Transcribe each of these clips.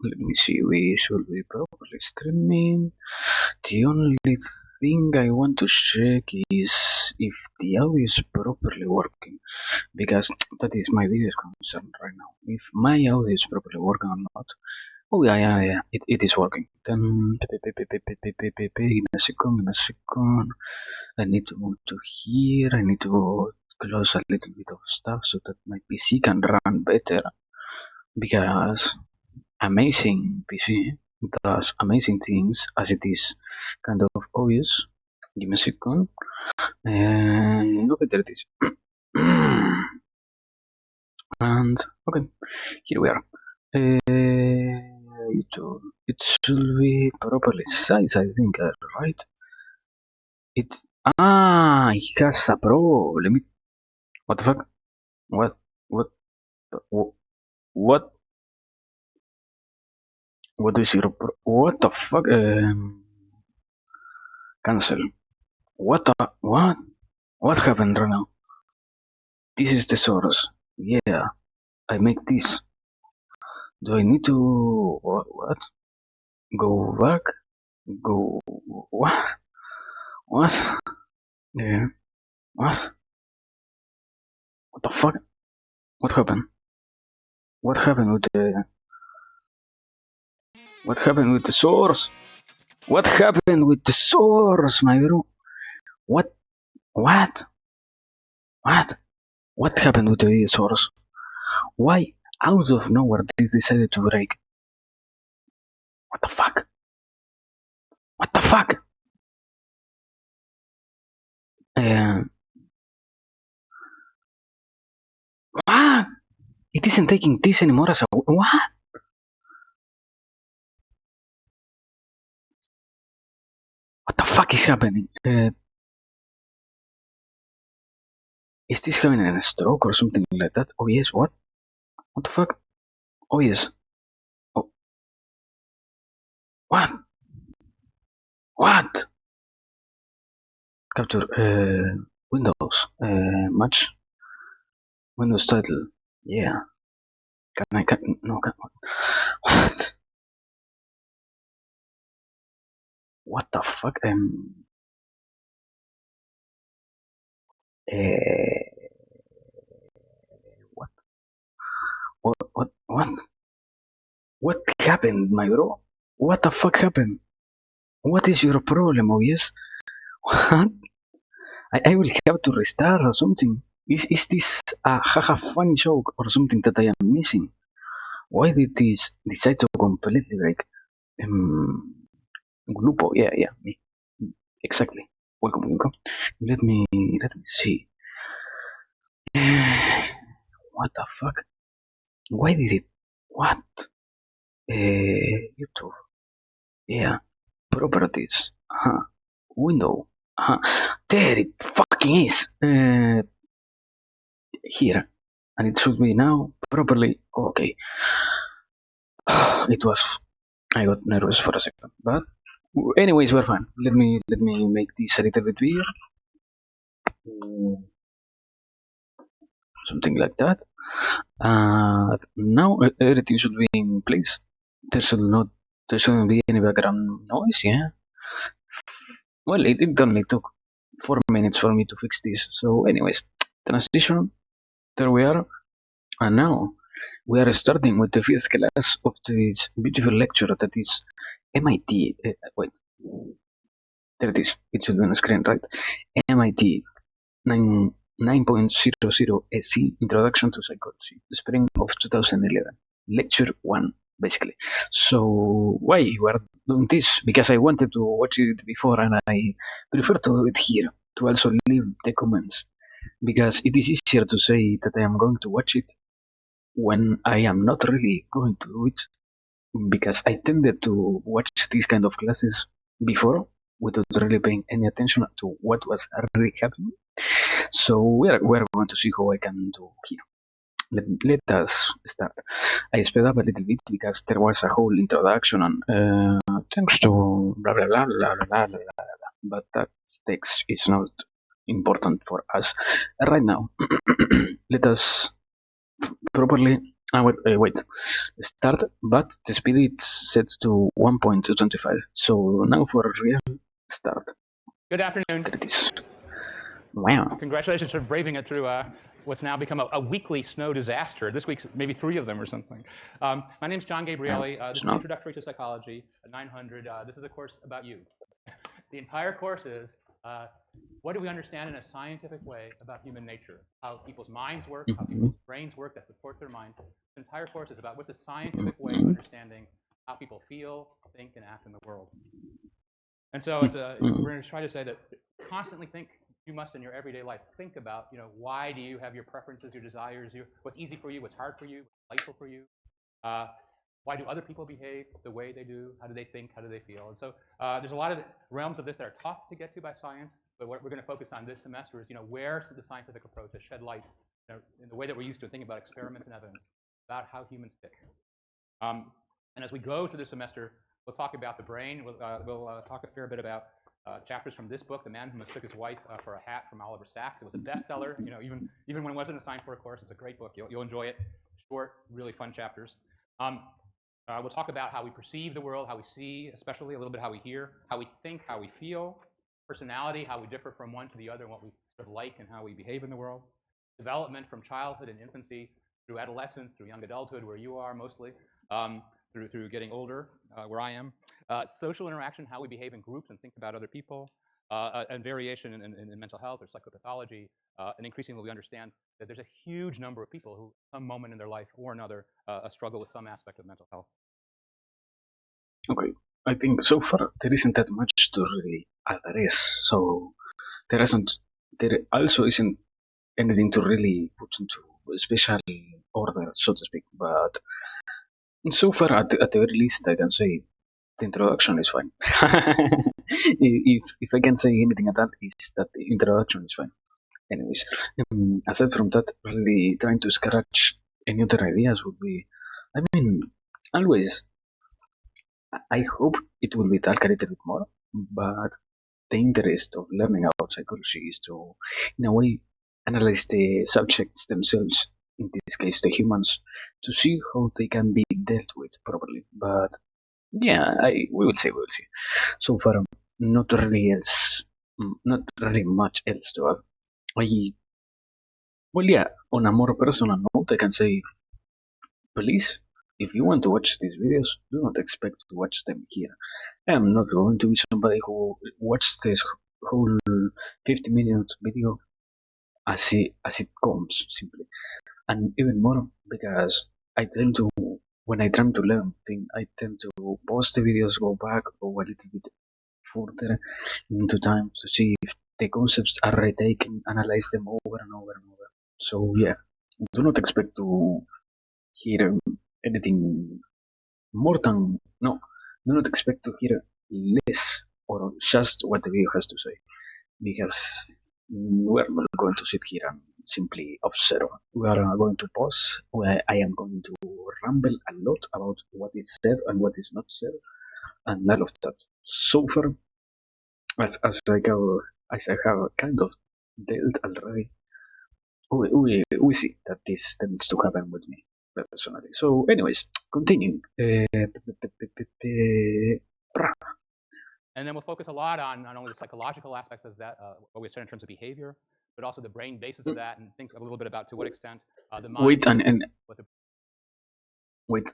Let me see, we should be properly streaming. The only thing I want to check is if the audio is properly working, because that is my biggest concern right now. If my audio is properly working or not. Oh yeah, it is working. Then, give me a second. I need to move to here. I need to close a little bit of stuff so that my PC can run better, because amazing PC does amazing things as it is kind of obvious. Give me a second. Okay, there it is. And okay, here we are. It should be properly sized, I think, right? It has a pro. Let me. What the fuck? What? What? What? What is your pro? What the fuck? Cancel. What the what? What happened right now? This is the source. Yeah, I make this. Do I need to what? Go back? Go what? What? Yeah. What? What the fuck? What happened? What happened with the? What happened with the source? What happened with the source, my bro? What? What? What? What happened with the source? Why, out of nowhere, this decided to break? What the fuck? What the fuck? What? It isn't taking this anymore as a what? What the fuck is happening? Is this having a stroke or something like that? Oh yes, what? What the fuck? Oh yes. Oh, what? What? Capture Windows match Windows title. Yeah. Can what? What the fuck? What? What? What happened, my bro? What the fuck happened? What is your problem? Oh yes. What? I will have to restart or something. Is this a haha funny joke or something that I am missing? Why did this decide to completely break? Grupo, yeah, me. Exactly. Welcome. Let me see. What the fuck? Why did it? What? YouTube. Yeah. Properties. Window. There it fucking is. Here. And it should be now properly. Okay. It was. I got nervous for a second, but anyways, we're fine. Let me make this a little bit bigger. Something like that. Now everything should be in place. There shouldn't be any background noise. Yeah. Well, it only took 4 minutes for me to fix this. So, anyways, transition. There we are, and now we are starting with the fifth class of this beautiful lecture that is MIT. Wait, there it is. It should be on the screen, right? MIT 9.00 SC Introduction to Psychology, the spring of 2011. Lecture 1, basically. So, why we are doing this? Because I wanted to watch it before and I prefer to do it here to also leave the comments. Because it is easier to say that I am going to watch it when I am not really going to do it, because I tended to watch these kind of classes before without really paying any attention to what was really happening. So we're going to see how I can do here. Let us start. I sped up a little bit because there was a whole introduction and thanks to blah blah blah blah blah blah blah, blah. But that text is not important for us right now. Let us properly Wait, start, but the speed is set to 1.225. So now for real, start. Good afternoon. There it is. Wow. Congratulations for braving it through what's now become a weekly snow disaster. This week's maybe 3 of them or something. My name's John Gabrielli. This is Introductory to Psychology, 900. This is a course about you. The entire course is what do we understand in a scientific way about human nature? How people's minds work, how people's brains work that support their minds. The entire course is about what's a scientific way of understanding how people feel, think, and act in the world. And so we're going to try to say that constantly think. You must in your everyday life think about, why do you have your preferences, your desires, what's easy for you, what's hard for you, what's delightful for you. Why do other people behave the way they do? How do they think? How do they feel? And so there's a lot of realms of this that are tough to get to by science. But what we're going to focus on this semester is, where the scientific approach has shed light in the way that we're used to thinking about experiments and evidence about how humans tick. And as we go through the semester, we'll talk about the brain. We'll talk a fair bit about chapters from this book, The Man Who Mistook His Wife for a Hat, from Oliver Sacks. It was a bestseller. Even when it wasn't assigned for a course, it's a great book. You'll enjoy it. Short, really fun chapters. We'll talk about how we perceive the world, how we see, especially a little bit how we hear, how we think, how we feel, personality, how we differ from one to the other, and what we sort of like and how we behave in the world. Development from childhood and infancy through adolescence, through young adulthood, where you are mostly. Through getting older, where I am. Social interaction, how we behave in groups and think about other people, and variation in mental health or psychopathology, and increasingly we understand that there's a huge number of people who, at some moment in their life or another, struggle with some aspect of mental health. Okay, I think so far there isn't that much to really address. So there also isn't anything to really put into special order, so to speak. But so far, at the very least, I can say the introduction is fine. If I can say anything at that, is that the introduction is fine. Anyways, aside from that, really trying to scratch any other ideas would be, I mean, always. I hope it will be talked a little bit more, but the interest of learning about psychology is to, in a way, analyze the subjects themselves, in this case the humans, to see how they can be dealt with properly. But yeah, we will see, we will see. So far, not really else, not really much else to add. Well, yeah, on a more personal note, I can say, please, if you want to watch these videos, do not expect to watch them here. I am not going to be somebody who watches this whole 50-minute video as it comes, simply. And even more because I tend to, when I try to learn things, I tend to pause the videos, go back, go a little bit further into time to see if the concepts are retaken, analyze them over and over and over. So yeah, do not expect to hear anything more than no. Do not expect to hear less or just what the video has to say, because we're not going to sit here and simply observe. We are going to pause. Where I am going to ramble a lot about what is said and what is not said, and all of that. So far, as I have kind of dealt already, we see that this tends to happen with me personally. So, anyways, continuing. And then we'll focus a lot on not only the psychological aspects of that, what we said in terms of behavior, but also the brain basis of that, and think a little bit about to what extent the mind. Wait, wait.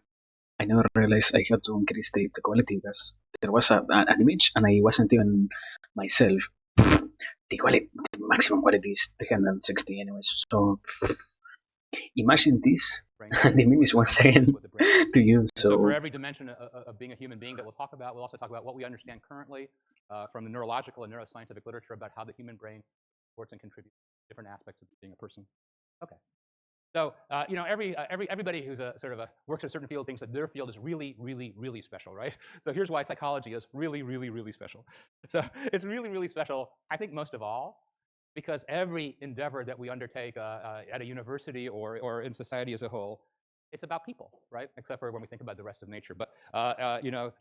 I never realized I had to increase the quality because there was an image and I wasn't even myself. The maximum quality is 360 anyways. So imagine this. The image once again to you. So for every dimension of being a human being that we'll talk about, we'll also talk about what we understand currently from the neurological and neuroscientific literature about how the human brain supports and contributes to different aspects of being a person. Okay. So everybody who's works in a certain field thinks that their field is really, really, really special, right? So here's why psychology is really, really, really special. So it's really, really special, I think, most of all, because every endeavor that we undertake at a university or in society as a whole, it's about people, right? Except for when we think about the rest of nature. But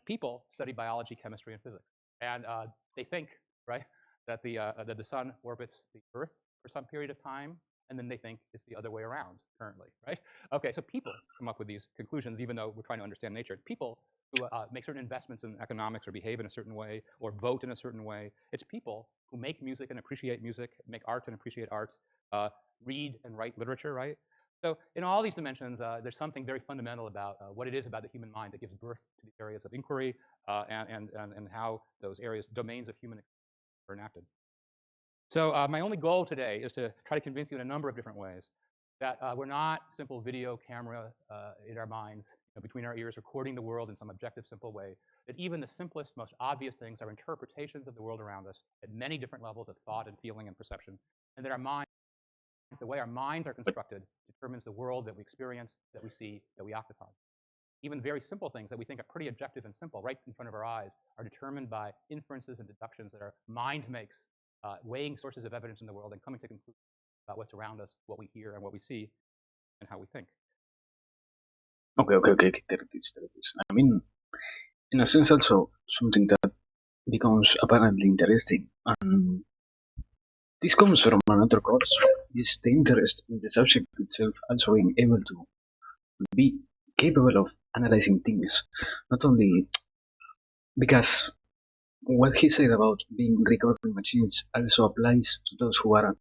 people study biology, chemistry, and physics, and they think, right, that the sun orbits the Earth for some period of time. and then they think it's the other way around currently, right? Okay, so people come up with these conclusions, even though we're trying to understand nature. People who make certain investments in economics or behave in a certain way or vote in a certain way. It's people who make music and appreciate music, make art and appreciate art, read and write literature, right? So in all these dimensions, there's something very fundamental about what it is about the human mind that gives birth to these areas of inquiry and how those areas, domains of human experience are enacted. So my only goal today is to try to convince you in a number of different ways that we're not simple video camera in our minds, between our ears, recording the world in some objective, simple way, that even the simplest, most obvious things are interpretations of the world around us at many different levels of thought and feeling and perception, and that our minds, the way our minds are constructed, determines the world that we experience, that we see, that we occupy. Even very simple things that we think are pretty objective and simple, right in front of our eyes, are determined by inferences and deductions that our mind makes, weighing sources of evidence in the world and coming to conclusions about what's around us, what we hear and what we see, and how we think. Okay. There it is. I mean, in a sense, also something that becomes apparently interesting, and this comes from another course, is the interest in the subject itself also being able to be capable of analyzing things, not only because what he said about being recording machines also applies to those who are,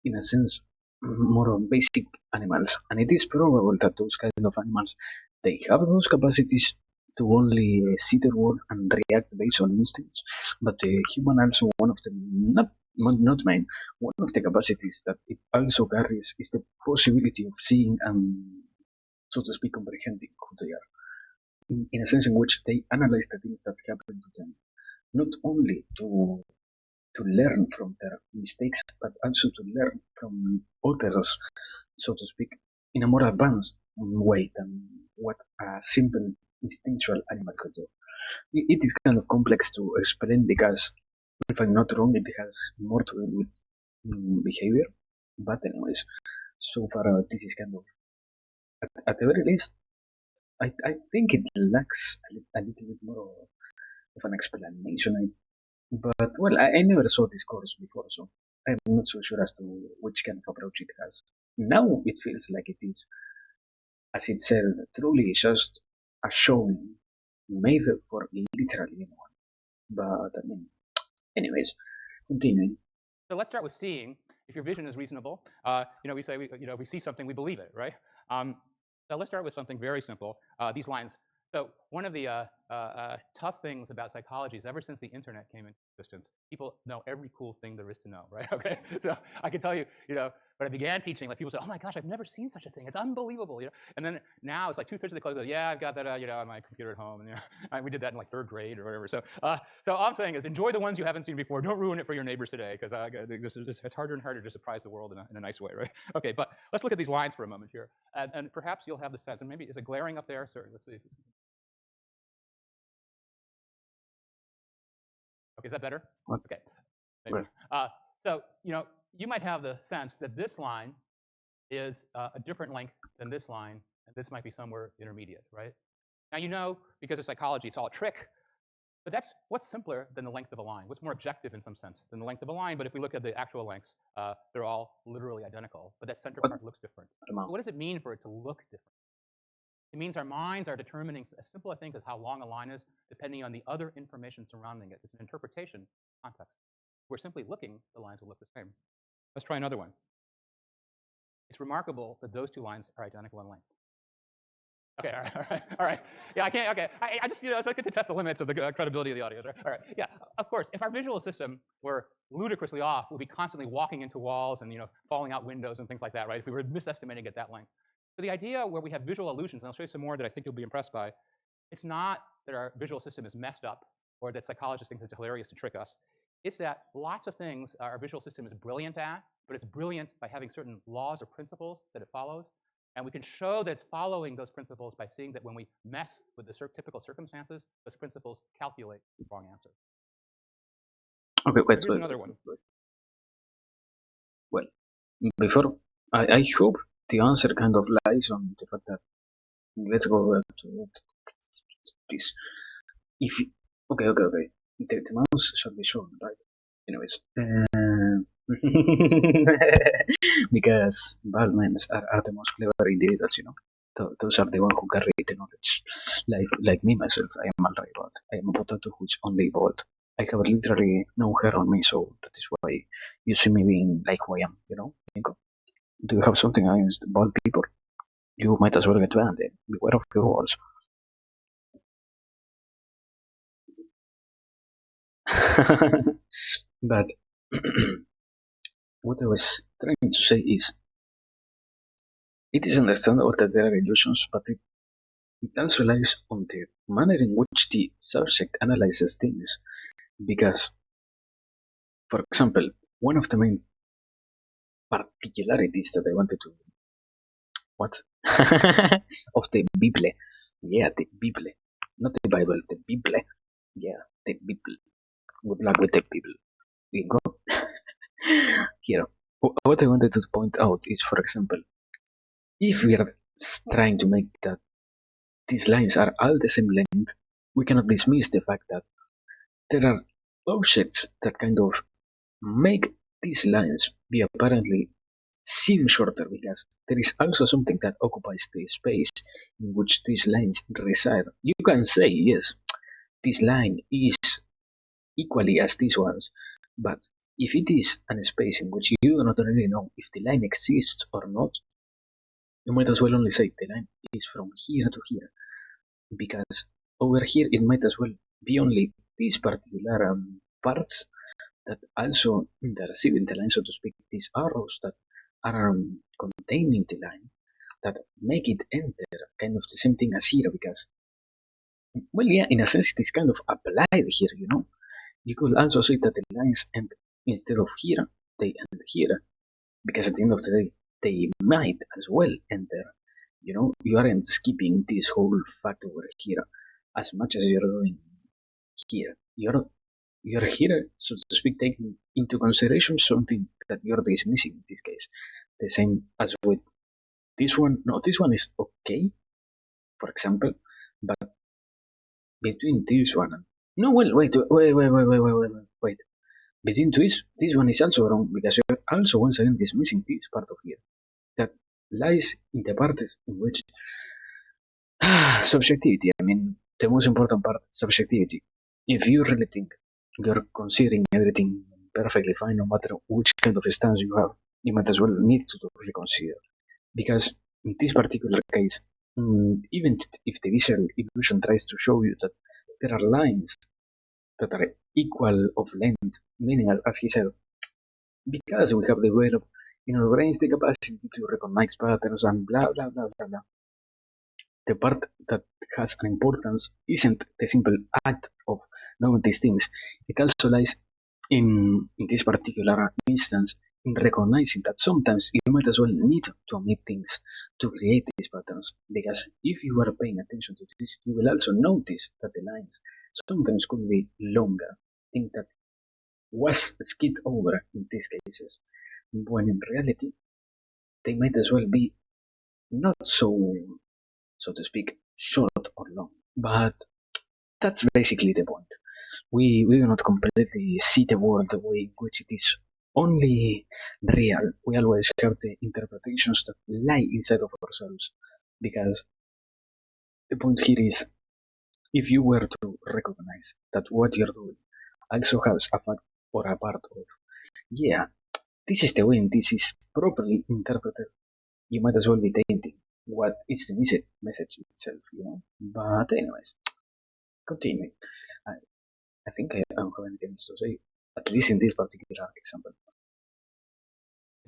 in a sense, more of basic animals, and it is probable that those kind of animals, they have those capacities to only see the world and react based on instincts. But the human also one of the not main one of the capacities that it also carries is the possibility of seeing and, so to speak, comprehending who they are, in a sense in which they analyze the things that happen to them, not only to learn from their mistakes, but also to learn from others, so to speak, in a more advanced way than what a simple instinctual animal could do. It is kind of complex to explain because, if I'm not wrong, it has more to do with behavior. But anyways, so far this is kind of, at the very least, I think it lacks a little bit more of an explanation. But well, I never saw this course before, so I'm not so sure as to which kind of approach it has. Now it feels like it is, as it said, truly just a showing made for literally anyone. But I mean, anyways, continuing. So let's start with seeing. If your vision is reasonable, we say we see something, we believe it, right? So let's start with something very simple. These lines. So one of the tough things about psychology is ever since the internet came into existence, people know every cool thing there is to know, right? Okay, so I can tell you, when I began teaching, like people say, "Oh my gosh, I've never seen such a thing. It's unbelievable," And then now it's like 2/3 of the class go, "Yeah, I've got that, on my computer at home," and we did that in like 3rd grade or whatever. So all I'm saying is, enjoy the ones you haven't seen before. Don't ruin it for your neighbors today, because it's harder and harder to surprise the world in a nice way, right? Okay, but let's look at these lines for a moment here, and perhaps you'll have the sense. And maybe is it glaring up there? Sorry, let's see. Okay, is that better? What? Okay. Maybe. So, you might have the sense that this line is a different length than this line, and this might be somewhere intermediate, right? Now, because of psychology, it's all a trick, but that's what's simpler than the length of a line. What's more objective in some sense than the length of a line? But if we look at the actual lengths, they're all literally identical, but that center part looks different. So what does it mean for it to look different? It means our minds are determining as simple, I think, as how long a line is, depending on the other information surrounding it. It's an interpretation context. If we're simply looking, the lines will look the same. Let's try another one. It's remarkable that those two lines are identical in length. Okay, all right. Yeah, I can't, okay. I just, so I get to test the limits of the credibility of the audience, right? All right, yeah, of course, if our visual system were ludicrously off, we'd be constantly walking into walls and, falling out windows and things like that, right? If we were misestimating at that length. So the idea where we have visual illusions, and I'll show you some more that I think you'll be impressed by, it's not that our visual system is messed up or that psychologists think it's hilarious to trick us. It's that lots of things our visual system is brilliant at, but it's brilliant by having certain laws or principles that it follows. And we can show that it's following those principles by seeing that when we mess with the typical circumstances, those principles calculate the wrong answer. Okay, wait. Here's another one. Well, before, I hope the answer kind of lies on the fact that, let's go to this. If you, okay, the mouse should be shown, right? Anyways, Because Balmans are the most clever individuals, you know. Those are the ones who carry the knowledge. Like me myself, I am already bald. I am a potato who's only bald. I have literally no hair on me, so that is why you see me being like who I am, you know. Nico? Do you have something against bald people? You might as well get banned. Beware of the walls. But what I was trying to say is, it is understandable that there are illusions, but it also lies on the manner in which the subject analyzes things. Because, for example, one of the main particularities that I wanted to what of the Bible, yeah, the Bible, not the Bible, the Bible, yeah, the Bible. Good luck with the Bible. Bingo. Here, what I wanted to point out is, for example, if we are trying to make that these lines are all the same length, we cannot dismiss the fact that there are objects that kind of make these lines be apparently seem shorter because there is also something that occupies the space in which these lines reside. You can say, yes, this line is equally as these ones, but if it is a space in which you do not really know if the line exists or not, you might as well only say the line is from here to here, because over here it might as well be only these particular parts that also intercede in the line, so to speak, these arrows that are containing the line that make it enter kind of the same thing as here, because, well, yeah, in a sense, it is kind of applied here, you know. You could also say that the lines end instead of here, they end here, because at the end of the day, they might as well enter. You know, you aren't skipping this whole fact over here as much as you're doing here. You're here, so to speak, taking into consideration something that you're dismissing in this case. The same as with this one. No, this one is okay, for example, but between this one and no, well, wait. Between this one is also wrong because you're also once again dismissing this part of here that lies in the parts in which subjectivity. I mean, the most important part, subjectivity. If you really think you're considering everything perfectly fine, no matter which kind of stance you have, you might as well need to reconsider. Because in this particular case, even if the visual illusion tries to show you that there are lines that are equal of length, meaning, as he said, because we have developed in our brains the capacity to recognize patterns and blah blah blah blah blah. The part that has an importance isn't the simple act of knowing these things. It also lies in this particular instance in recognizing that sometimes you might as well need to omit things to create these patterns. Because if you are paying attention to this, you will also notice that the lines sometimes could be longer. Think that was skipped over in these cases, when in reality they might as well be not so to speak, short or long. But that's basically the point. We do not completely see the world the way in which it is only real. We always have the interpretations that lie inside of ourselves. Because the point here is, if you were to recognize that what you're doing also has a fact or a part of, yeah, this is the way and this is properly interpreted, you might as well be tainting what is the message itself, you know. But anyways, continuing. I, I think I don't have anything else to say, at least in this particular example.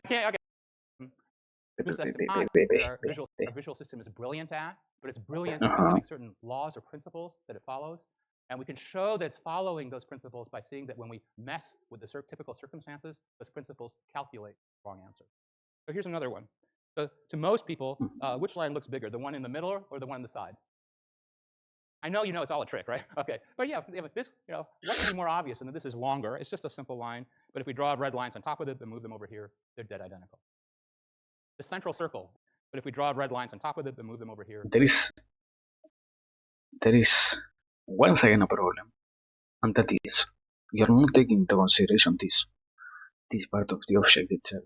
Okay, okay. This is not what our visual system is brilliant at, but it's brilliant at having certain laws or principles that it follows. And we can show that it's following those principles by seeing that when we mess with the typical circumstances, those principles calculate the wrong answer. So here's another one. So to most people, which line looks bigger, the one in the middle or the one on the side? I know you know it's all a trick, right? Okay, but yeah, this, you know, what could be more obvious than that this is longer? It's just a simple line, but if we draw red lines on top of it and move them over here, they're dead identical. The central circle, but if we draw red lines on top of it and move them over here, there is once again a problem, and that is you're not taking into consideration this. this part of the object itself,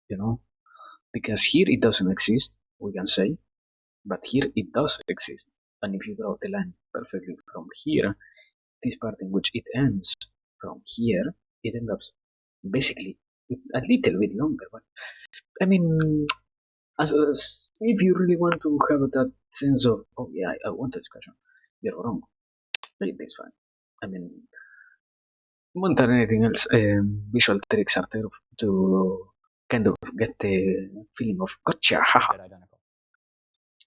you know? Because here it doesn't exist, we can say, but here it does exist. And if you draw the line perfectly from here, this part in which it ends from here, it ends up basically a little bit longer. But I mean, as if you really want to have that sense of, oh yeah, I want a discussion, you're wrong. It is fine. I mean, more than anything else, visual tricks are there to kind of get the feeling of gotcha, haha. Identical.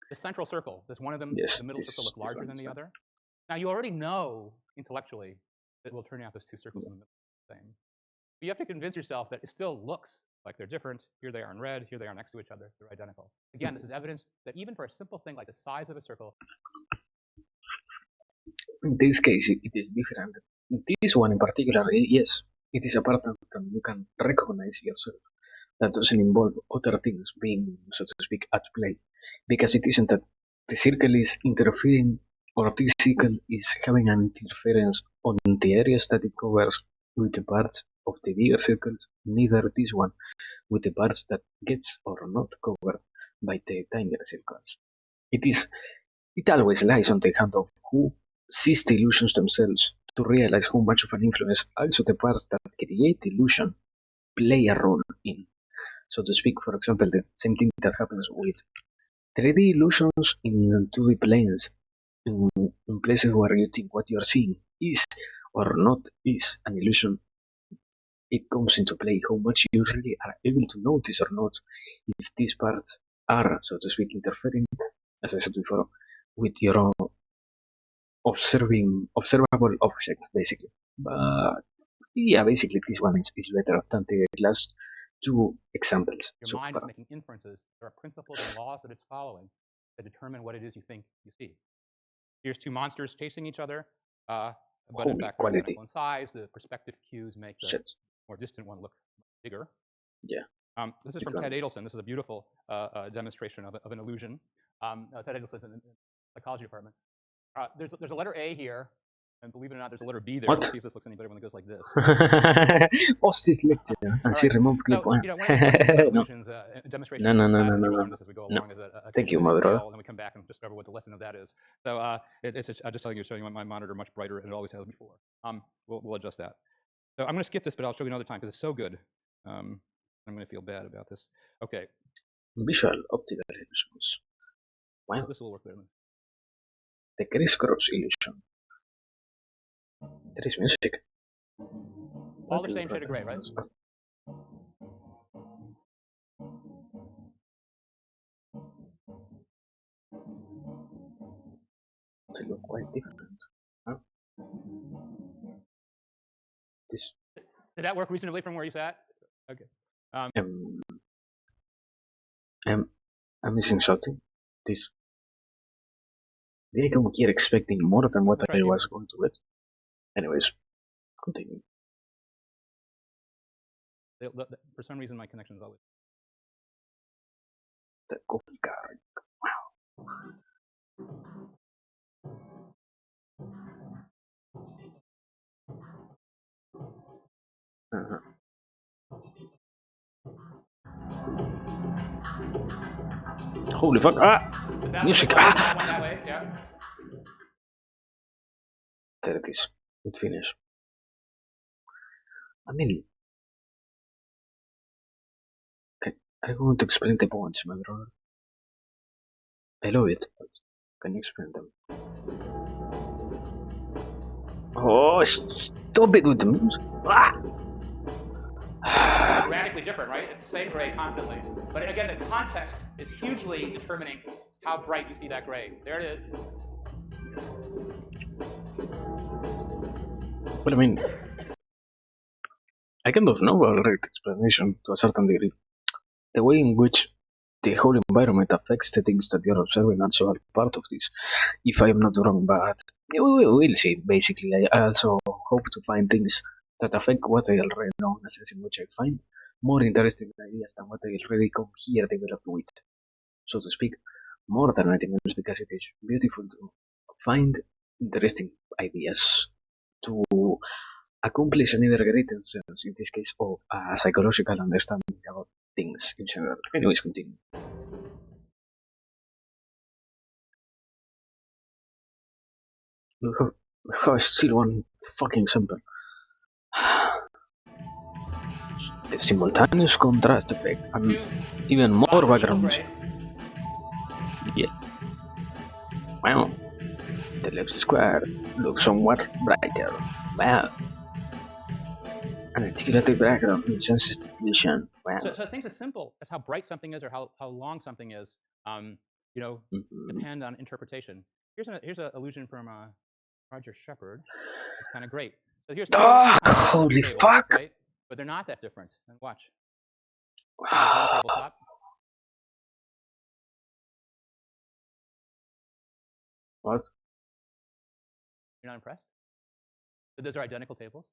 The central circle, does one of them, Yes, the middle circle, look larger than the other? Now, you already know intellectually that it will turn out those two circles in the middle are the same. But you have to convince yourself that it still looks like they're different. Here they are in red, here they are next to each other, they're identical. Again, this is evidence that even for a simple thing like the size of a circle. In this case, it is different. In this one in particular, yes, it is a pattern that you can recognize yourself. That doesn't involve other things being, so to speak, at play. Because it isn't that the circle is interfering or this circle is having an interference on the areas that it covers with the parts of the bigger circles, neither this one with the parts that gets or not covered by the tinier circles. It always lies on the hand of who sees the illusions themselves to realize how much of an influence also the parts that create the illusion play a role in. So to speak, for example, the same thing that happens with 3D illusions in 2D planes, in places where you think what you're seeing is or not is an illusion. It comes into play how much you really are able to notice or not if these parts are, so to speak, interfering, as I said before, with your observable object, basically. But yeah, basically this one is better than the last two examples. Your mind is making inferences. There are principles and laws that it's following that determine what it is you think you see. Here's two monsters chasing each other, but in fact they're identical in size. The perspective cues make the more distant one look bigger. Yeah. This is from Ted Adelson. This is a beautiful demonstration of an illusion. Ted Adelson in the psychology department. There's a letter A here, and believe it or not, there's a letter B there. Let's see if this looks any better when it goes like this. Post this lecture and see remote clip one. One of the important things about illusions, demonstration no, class, and we learn this as we go along. Thank you, mother. And then we come back and discover what the lesson of that is. So I'm just telling you, showing my monitor much brighter than it always has before. We'll adjust that. So I'm going to skip this, but I'll show you another time because it's so good. I'm going to feel bad about this. Okay. Visual optical illusions. Wow. This will work better. The crisscross illusion. There is music. All the same shade of gray, right? They look quite different. Huh? This. Did that work reasonably from where you sat? Okay. I'm missing something. This. Did I come here expecting more than what I was going to get? Anyways, continue. For some reason, my connection is always. The coffee card. Wow. Holy fuck! Ah! Music! Ah! Yeah. There it is. It finished. I mean, I'm going to explain the points, my brother. I love it, but can you explain them? Oh, stop it with the music! Ah! It's radically different, right? It's the same gray constantly. But again, the context is hugely determining how bright you see that gray. There it is. Well, I mean, I kind of know a right explanation to a certain degree. The way in which the whole environment affects the things that you're observing also are part of this, if I'm not wrong, but we'll see. Basically, I also hope to find things that affect what I already know in a sense in which I find more interesting ideas than what I already come here developed with, so to speak, more than anything else, because it is beautiful to find interesting ideas, to accomplish an either greater sense, in this case, of a psychological understanding about things in general. Anyways, continue. We have still one fucking sample. The simultaneous contrast effect and even more background music. Yeah. Wow. The left square looks somewhat brighter. Wow. An articulated background in sensitive vision. Wow. So things as simple as how bright something is or how long something is, depend on interpretation. Here's an illusion from Roger Shepard. It's kind of great. So here's two holy tables, fuck! right? But they're not that different. And watch. Tabletop. What? You're not impressed? So those are identical tables.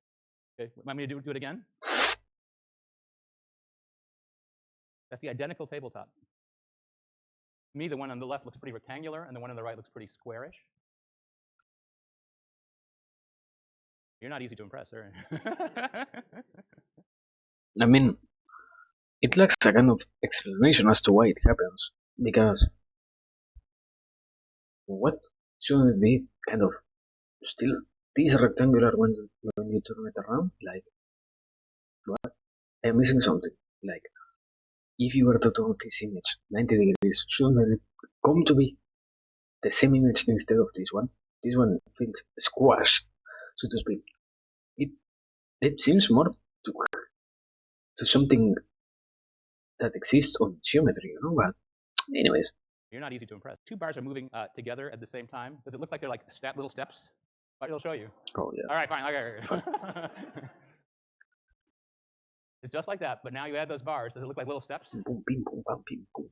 Okay, want me to do it again? That's the identical tabletop. To me, the one on the left looks pretty rectangular, and the one on the right looks pretty squarish. You're not easy to impress, are you? I mean, it lacks a kind of explanation as to why it happens. Because what shouldn't it be kind of still this rectangular when you turn it around? Like, what? I'm missing something. Like, if you were to turn this image 90 degrees, shouldn't it come to be the same image instead of this one? This one feels squashed, so to speak. It seems more to something that exists on geometry, you know? But anyways. You're not easy to impress. Two bars are moving together at the same time. Does it look like they're like little steps? It'll show you. Oh, yeah. All right, fine. Okay. It's just like that, but now you add those bars. Does it look like little steps? Boom, bing, boom, bam, bing, boom.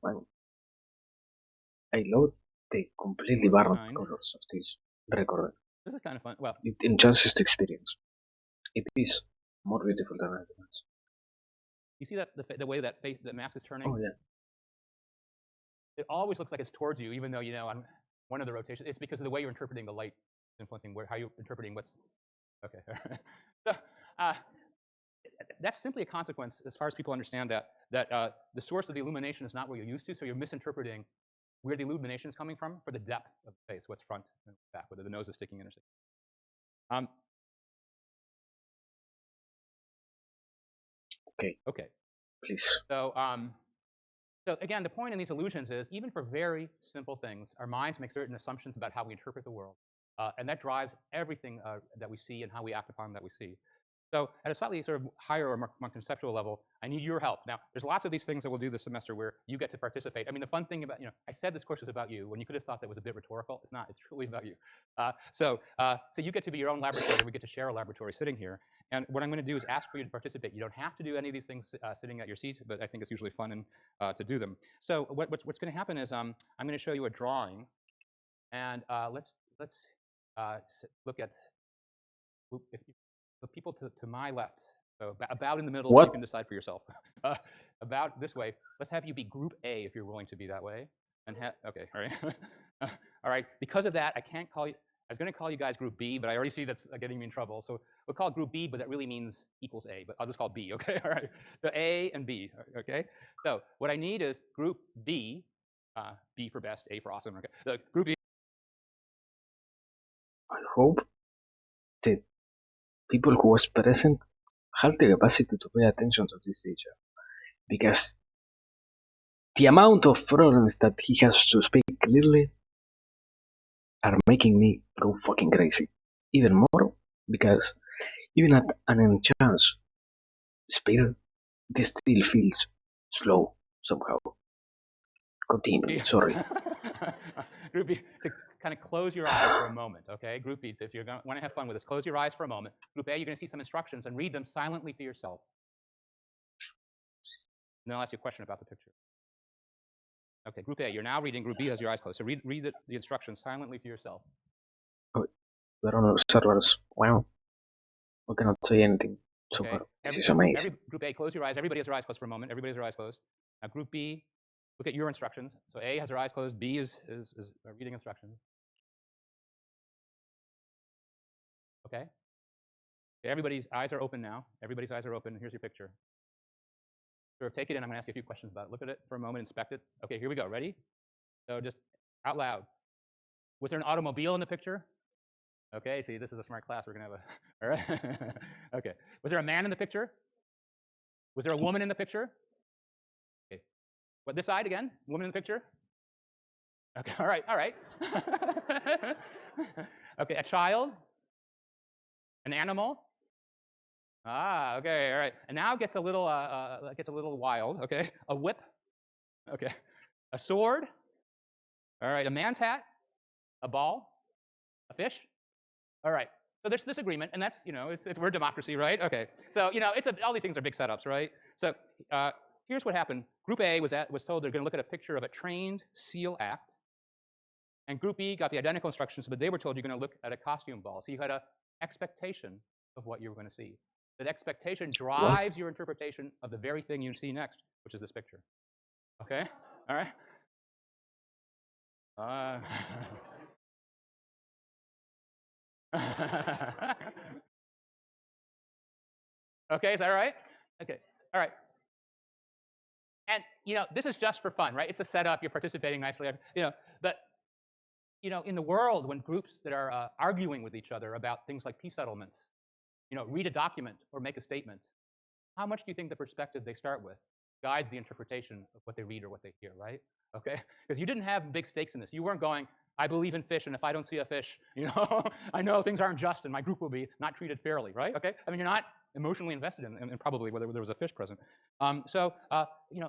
Wow. I love the completely barren colors of this record. This is kind of fun. Well, it enhances the experience. It is more beautiful than anything else. You see that the way that the mask is turning? Oh, yeah. It always looks like it's towards you, even though, on one of the rotations, it's because of the way you're interpreting the light influencing how you're interpreting what's, okay. So, that's simply a consequence, as far as people understand that the source of the illumination is not where you're used to, so you're misinterpreting where the illumination is coming from for the depth of the face, what's front and back, whether the nose is sticking in or sticking. Okay. Please. So again, the point in these illusions is, even for very simple things, our minds make certain assumptions about how we interpret the world, and that drives everything that we see and how we act upon that we see. So at a slightly sort of higher or more conceptual level, I need your help. Now, there's lots of these things that we'll do this semester where you get to participate. I mean, the fun thing about, I said this course was about you when you could have thought that was a bit rhetorical. It's not. It's truly about you. So you get to be your own laboratory. We get to share a laboratory sitting here. And what I'm going to do is ask for you to participate. You don't have to do any of these things sitting at your seat, but I think it's usually fun to do them. So what's going to happen is I'm going to show you a drawing, and let's look at the people to my left. So about in the middle, what? You can decide for yourself. About this way. Let's have you be Group A if you're willing to be that way. And okay, all right. All right. Because of that, I can't call you. I was going to call you guys Group B, but I already see that's getting me in trouble. So we'll call it Group B, but that really means equals A. But I'll just call it B. Okay. All right. So A and B. Okay. So what I need is Group B. B for best, A for awesome. Okay. So Group B. I hope that people who was present have the capacity to pay attention to this teacher, because the amount of problems that he has to speak clearly are making me go fucking crazy. Even more because even at an enhanced speed, this still feels slow somehow. Continue, sorry. Group B, to kind of close your eyes for a moment, okay? Group B, if you want to have fun with this, close your eyes for a moment. Group A, you're going to see some instructions and read them silently to yourself. And then I'll ask you a question about the picture. Okay, Group A, you're now reading. Group B has your eyes closed. So read the instructions silently to yourself. Oh, we're on servers. Wow. We cannot say anything so far. This is amazing. Group A, close your eyes. Everybody has their eyes closed for a moment. Everybody has their eyes closed. Now, Group B, look at your instructions. So A has her eyes closed. B is reading instructions. Okay? Everybody's eyes are open now. Everybody's eyes are open. Here's your picture. Sort of take it in. I'm going to ask you a few questions about it. Look at it for a moment, inspect it. Okay, here we go. Ready? So just out loud. Was there an automobile in the picture? Okay, see, this is a smart class. We're going to have a, all right? Okay. Was there a man in the picture? Was there a woman in the picture? Okay. What, this side again? Woman in the picture? Okay, all right, all right. Okay, a child? An animal? Ah, okay, all right. And now it gets a little wild. Okay, a whip. Okay, a sword. All right, a man's hat. A ball. A fish. All right. So there's this agreement, and that's we're a democracy, right? Okay. So all these things are big setups, right? So here's what happened. Group A was told they're going to look at a picture of a trained SEAL act, and Group B got the identical instructions, but they were told you're going to look at a costume ball. So you had an expectation of what you were going to see. That expectation drives your interpretation of the very thing you see next, which is this picture. Okay? All right? Okay, is that all right? Okay, all right. And this is just for fun, right? It's a setup. You're participating nicely. But in the world, when groups that are arguing with each other about things like peace settlements, read a document or make a statement, how much do you think the perspective they start with guides the interpretation of what they read or what they hear, right? Okay, because you didn't have big stakes in this. You weren't going, I believe in fish, and if I don't see a fish, I know things aren't just, and my group will be not treated fairly, right? Okay, I mean, you're not emotionally invested in probably whether there was a fish present. So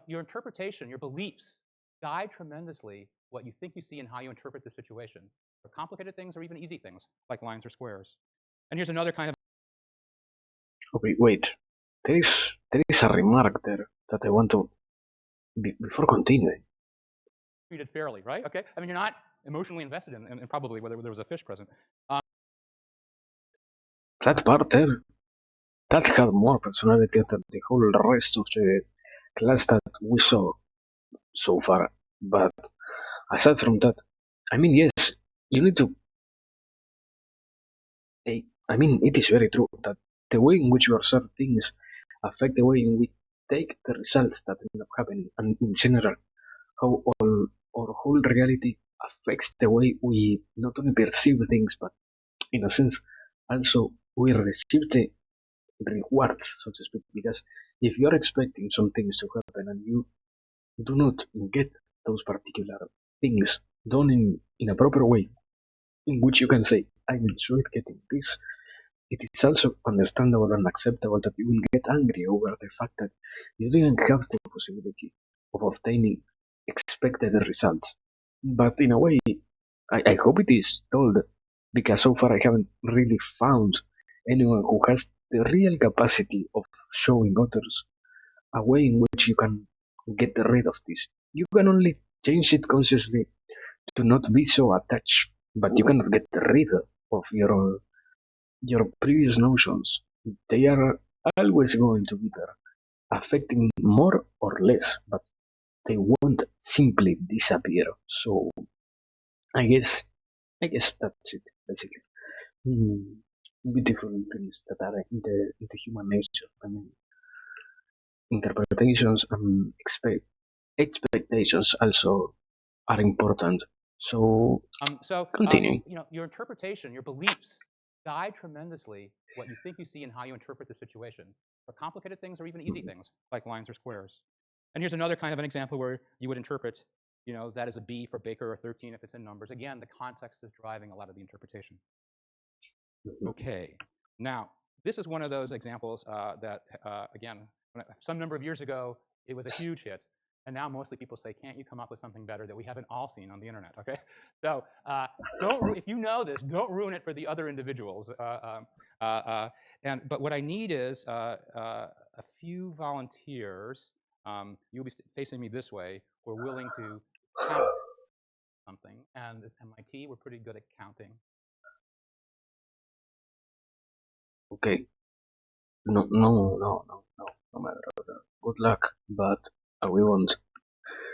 your interpretation, your beliefs guide tremendously what you think you see and how you interpret the situation, for complicated things or even easy things like lines or squares. And here's another kind of. Okay, wait. There is a remark there that I want to before continuing. Treated fairly, right? Okay, I mean, you're not emotionally invested in probably whether there was a fish present. That part there, that had more personality than the whole rest of the class that we saw so far. But aside from that, I mean, yes, you need to. I mean, it is very true that the way in which you observe things affect the way in which we take the results that end up happening, and in general, how all our whole reality affects the way we not only perceive things, but in a sense, also we receive the rewards, so to speak. Because if you are expecting some things to happen and you do not get those particular things done in a proper way, in which you can say, I enjoyed getting this, it is also understandable and acceptable that you will get angry over the fact that you didn't have the possibility of obtaining expected results. But in a way, I hope it is told, because so far I haven't really found anyone who has the real capacity of showing others a way in which you can get rid of this. You can only change it consciously to not be so attached, but you cannot get rid of your previous notions. They are always going to be there, affecting more or less, but they won't simply disappear. So I guess that's it basically. Mm, Beautiful things that are in the human nature. I mean, interpretations and expectations also are important. So continuing. Your interpretation, your beliefs guide tremendously what you think you see and how you interpret the situation, for complicated things or even easy things like lines or squares. And here's another kind of an example where you would interpret, that is a B for Baker or 13 if it's in numbers. Again, the context is driving a lot of the interpretation. Okay, now this is one of those examples that, again, some number of years ago, it was a huge hit. And now mostly people say, can't you come up with something better that we haven't all seen on the internet, okay? So if you know this, don't ruin it for the other individuals. But what I need is a few volunteers. You'll be facing me this way. We're willing to count something. And at MIT, we're pretty good at counting. Okay. No matter what. Good luck, but we won't.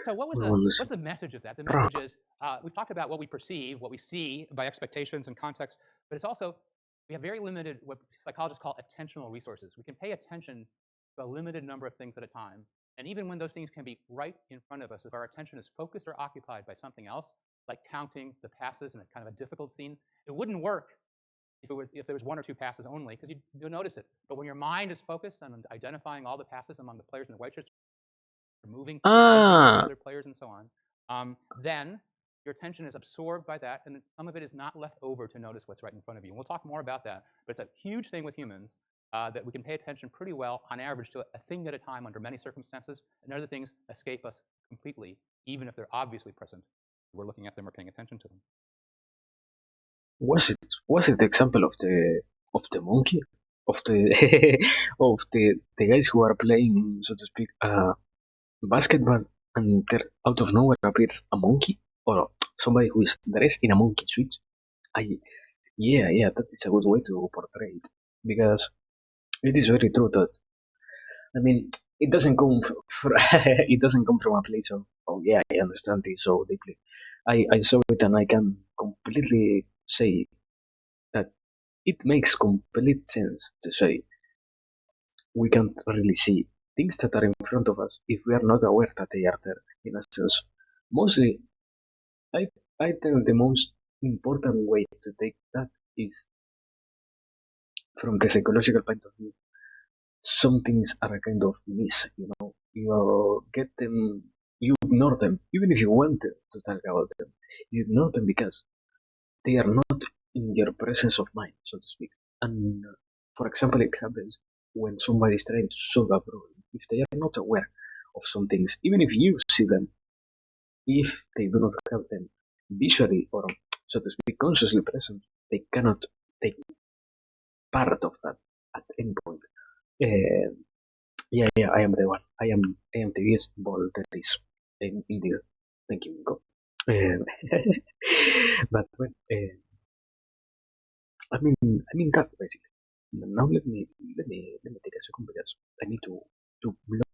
So what's the message of that? The message is, we've talked about what we perceive, what we see by expectations and context, but it's also we have very limited, what psychologists call attentional resources. We can pay attention to a limited number of things at a time. And even when those things can be right in front of us, if our attention is focused or occupied by something else, like counting the passes in a kind of a difficult scene, it wouldn't work if there was one or two passes only, because you'll notice it. But when your mind is focused on identifying all the passes among the players in the white shirts, moving Ah, other players and so on, then your attention is absorbed by that, and some of it is not left over to notice what's right in front of you. And we'll talk more about that, but it's a huge thing with humans that we can pay attention pretty well on average to a thing at a time under many circumstances, and other things escape us completely, even if they're obviously present. We're looking at them or paying attention to them. was it the example of the monkey of the of the guys who are playing, so to speak, basketball, and there out of nowhere appears a monkey or somebody who is dressed in a monkey suit? I Yeah, that is a good way to portray it, because it is very true that, I mean, it doesn't come from it doesn't come from a place of, oh yeah, I understand this so deeply. I saw it and I can completely say that it makes complete sense to say we can't really see things that are in front of us if we are not aware that they are there, in a sense. Mostly, I, I think the most important way to take that is from the psychological point of view. Some things are a kind of miss, you get them, you ignore them, even if you want to talk about them. You ignore them because they are not in your presence of mind, so to speak. And for example, it happens when somebody is trying to solve a problem. If they are not aware of some things, even if you see them, if they do not have them visually or, so to speak, consciously present, they cannot take part of that at any point. Uh, yeah, I am the one. I am the guest ball that is indeed. Thank you, Nico. Um, but well, I mean that basically. Now let me take a second because I need to block.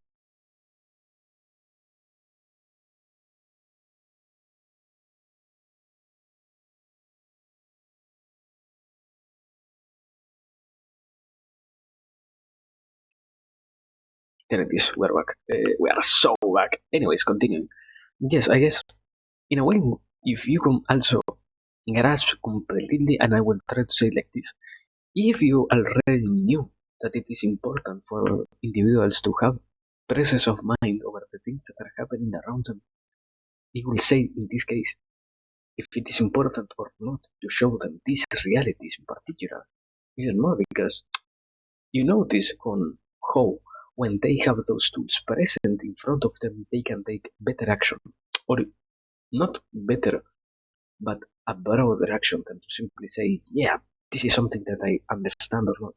There it is. We're back. We are so back. Anyways, continuing. Yes, I guess in a way, if you can also grasp completely, and I will try to say it like this: if you already knew that it is important for individuals to have presence of mind over the things that are happening around them, you will say in this case if it is important or not to show them these realities in particular. Even more because you notice on how when they have those tools present in front of them, they can take better action. Or not better, but a broader action than to simply say, yeah, this is something that I understand or not.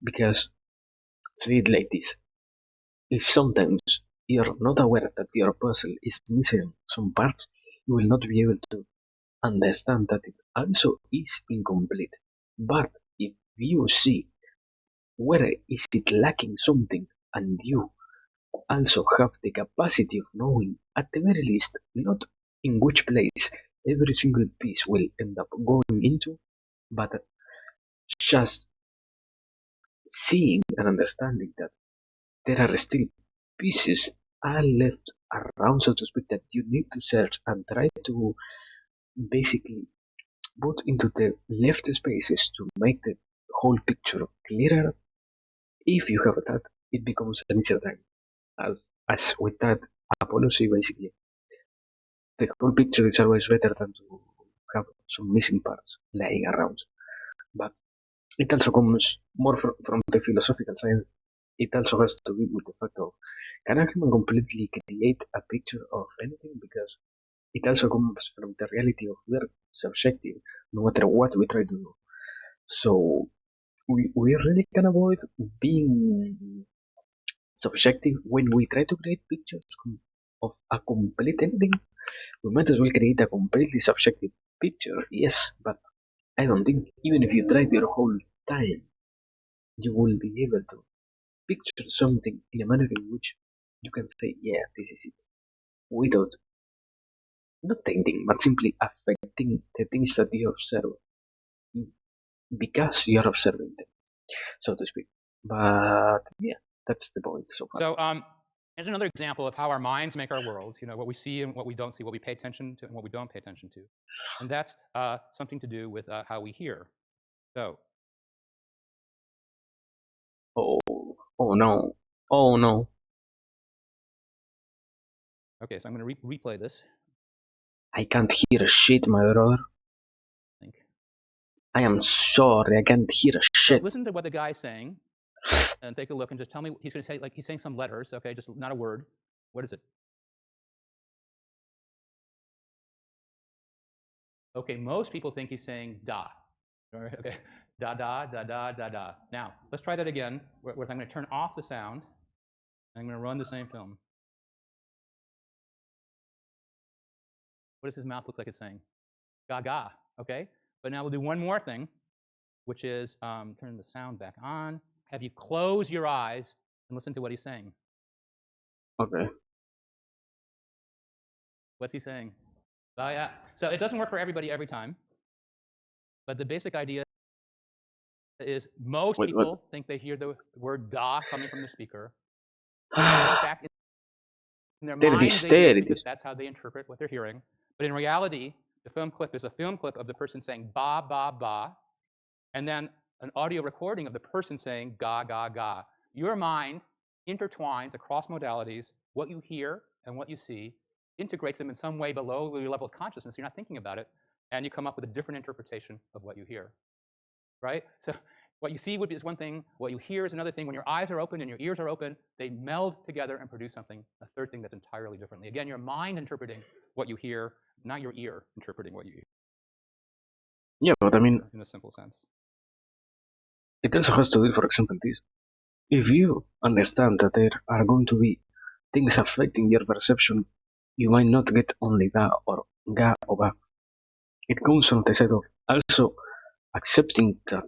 Because, say it like this, if sometimes you're not aware that your puzzle is missing some parts, you will not be able to understand that it also is incomplete. But if you see where is it lacking something, and you also have the capacity of knowing, at the very least, not in which place every single piece will end up going into, but just seeing and understanding that there are still pieces are left around, so to speak, that you need to search and try to basically put into the left spaces to make the whole picture clearer. If you have that, it becomes an easier time. As with that apology, basically, the whole picture is always better than to have some missing parts lying around. But it also comes more from the philosophical side. It also has to do with the fact of, can a human completely create a picture of anything? Because it also comes from the reality of we're subjective, no matter what we try to do. So we really can avoid being subjective when we try to create pictures of a complete anything. We might as well create a completely subjective picture, yes, but I don't think even if you tried your whole time, you will be able to picture something in a manner in which you can say, yeah, this is it, without not tainting, but simply affecting the things that you observe. because you are observing them, so to speak. But yeah, that's the point so far. So here's another example of how our minds make our worlds, what we see and what we don't see, what we pay attention to and what we don't pay attention to. And that's something to do with how we hear. So. Oh no. Oh no. Okay, so I'm going to replay this. I can't hear a shit, my brother. I am sorry, I can't hear a shit. So listen to what the guy's saying and take a look and just tell me, he's going to say, like, he's saying some letters, okay, just not a word. What is it? Okay, most people think he's saying da. All right, okay, da, da, da, da, da, da. Now, let's try that again, where I'm going to turn off the sound, and I'm going to run the same film. What does his mouth look like it's saying? Ga, ga, okay? But now we'll do one more thing, which is turn the sound back on, have you close your eyes and listen to what he's saying. Okay. What's he saying? Yeah. So it doesn't work for everybody every time, but the basic idea is most people think they hear the word da coming from the speaker. In fact, in their minds they do, because that's how they interpret what they're hearing. But in reality, the film clip is a film clip of the person saying ba, ba, ba, and then an audio recording of the person saying ga, ga, ga. Your mind intertwines across modalities what you hear and what you see, integrates them in some way below your level of consciousness. You're not thinking about it, and you come up with a different interpretation of what you hear, right? So what you see is one thing, what you hear is another thing. When your eyes are open and your ears are open, they meld together and produce something, a third thing that's entirely differently. Again, your mind interpreting what you hear, not your ear interpreting what you hear. Yeah, but I mean, in a simple sense. It also has to do, for example, this. If you understand that there are going to be things affecting your perception, you might not get only ga or ba. It comes from the side of also accepting that,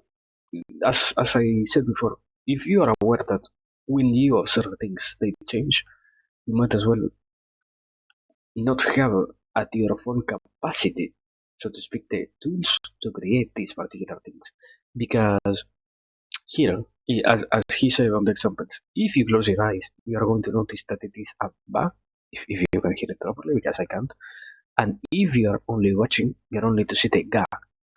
as I said before, if you are aware that when you observe things, they change, you might as well not have at your full capacity, so to speak, the tools to create these particular things. Because here, as he said on the examples, if you close your eyes, you are going to notice that it is a ba, if you can hear it properly, because I can't. And if you are only watching, you're only to see the ga,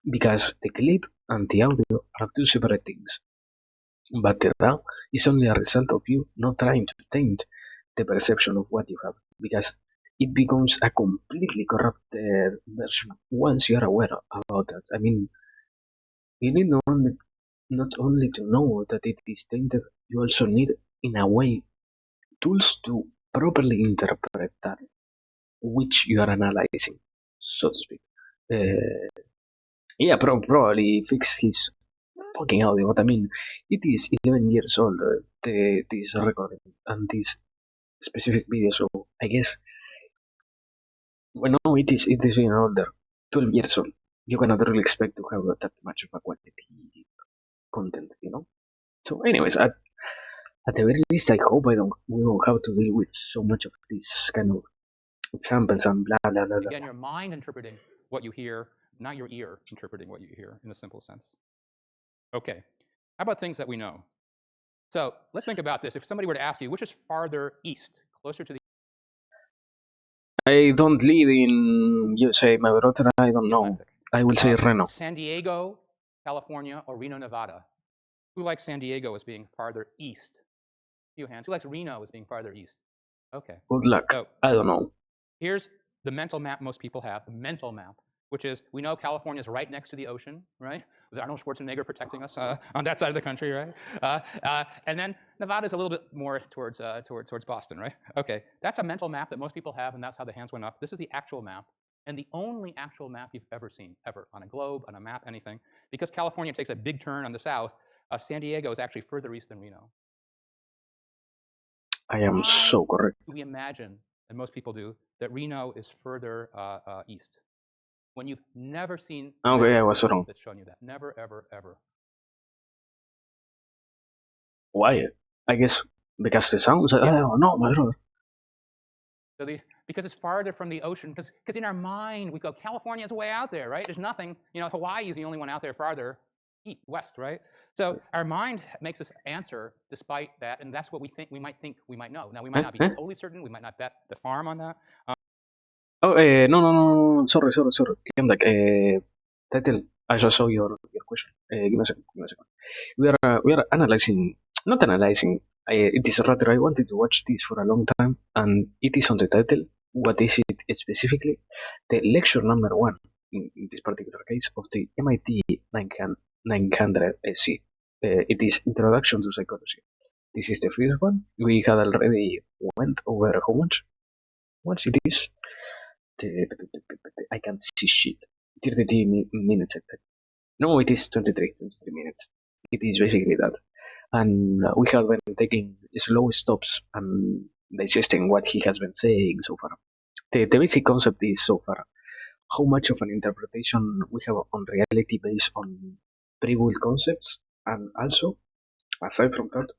because the clip and the audio are two separate things. But the ra is only a result of you not trying to taint the perception of what you have, because it becomes a completely corrupted version once you are aware about that. I mean, you need not only to know that it is tainted, you also need, in a way, tools to properly interpret that which you are analyzing, so to speak. Yeah, probably fix his fucking audio, but I mean, it is 11 years old, this recording and this specific video, so I guess, well, no, it is even older, 12 years old. You cannot really expect to have that much of a quality content, So, anyways, at the very least, I hope we don't have to deal with so much of this kind of examples and blah blah blah. Again, your mind interpreting what you hear, not your ear interpreting what you hear, in a simple sense. Okay, how about things that we know? So let's think about this. If somebody were to ask you, which is farther east, closer to the... I don't live in USA, my brother. I don't know. I will say Reno. San Diego, California, or Reno, Nevada. Who likes San Diego as being farther east? A few hands. Who likes Reno as being farther east? Okay. Good luck. So, I don't know. Here's the mental map most people have, the mental map, which is, we know California is right next to the ocean, right? With Arnold Schwarzenegger protecting us on that side of the country, right? And then Nevada's a little bit more towards Boston, right? Okay, that's a mental map that most people have, and that's how the hands went up. This is the actual map, and the only actual map you've ever seen, ever, on a globe, on a map, anything. Because California takes a big turn on the south, San Diego is actually further east than Reno. I am so correct. We imagine, and most people do, that Reno is further east, when you've never seen I was wrong. That's shown you that. Never, ever, ever. Why? I guess because the sounds. Yeah. Oh no, my brother. So because it's farther from the ocean. Because in our mind we go, California is way out there, right? There's nothing. Hawaii is the only one out there farther. west, right? So our mind makes us answer despite that, and that's what we might think we might know. Now, we might not be totally certain. We might not bet the farm on that. Oh, no. Sorry. I'm like, title. I just saw your question. Give me a second. We are analyzing, not analyzing. It is rather I wanted to watch this for a long time, and it is on the title. What is it specifically? The lecture number one in this particular case of the MIT 900 SC. It is Introduction to Psychology. This is the first one. We had already went over how much? What it is? I can't see shit. 33 minutes. No, it is 23 minutes. It is basically that. And we have been taking slow stops and digesting what he has been saying so far. The basic concept is so far how much of an interpretation we have on reality based on pre-built concepts, and also, aside from that,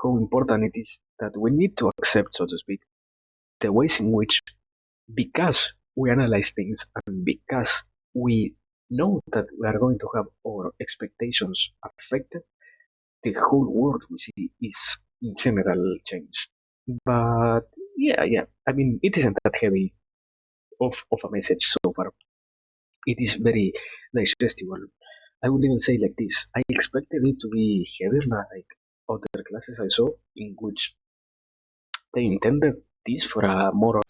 how important it is that we need to accept, so to speak, the ways in which, because we analyze things and because we know that we are going to have our expectations affected, the whole world we see is in general change. But yeah. I mean, it isn't that heavy of a message so far. It is very digestible. I would even say like this. I expected it to be heavier like other classes I saw in which they intended this for a more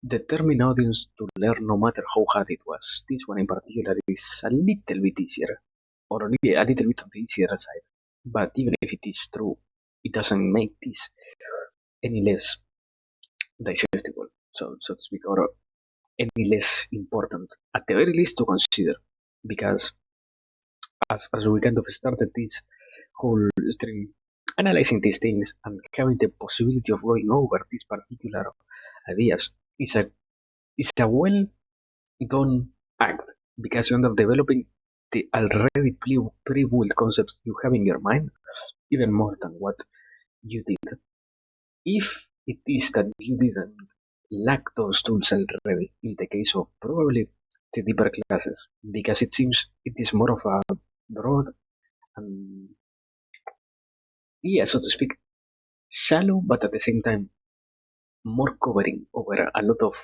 determined audience to learn no matter how hard it was. This one in particular is a little bit easier, or a little bit on the easier side. But even if it is true, it doesn't make this any less digestible, so to speak, or any less important, at the very least to consider. Because as we kind of started this whole stream analyzing these things and having the possibility of going over these particular ideas is a well done act, because you end up developing the already pre-built concepts you have in your mind even more than what you did if it is that you didn't lack those tools already in the case of probably the deeper classes, because it seems it is more of a broad and, yeah, so to speak, shallow, but at the same time more covering over a lot of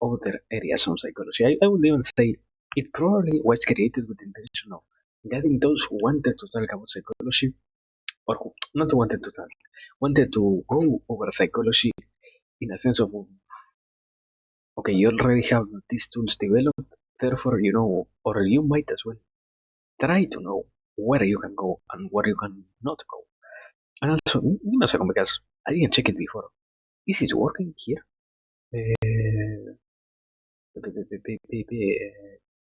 other areas of psychology. I would even say it probably was created with the intention of getting those who wanted to talk about psychology, or who not wanted to talk, wanted to go over psychology in a sense of, okay, you already have these tools developed, therefore you know, or you might as well try to know where you can go and where you can not go. And also, give me a second because I didn't check it before. Is it working here?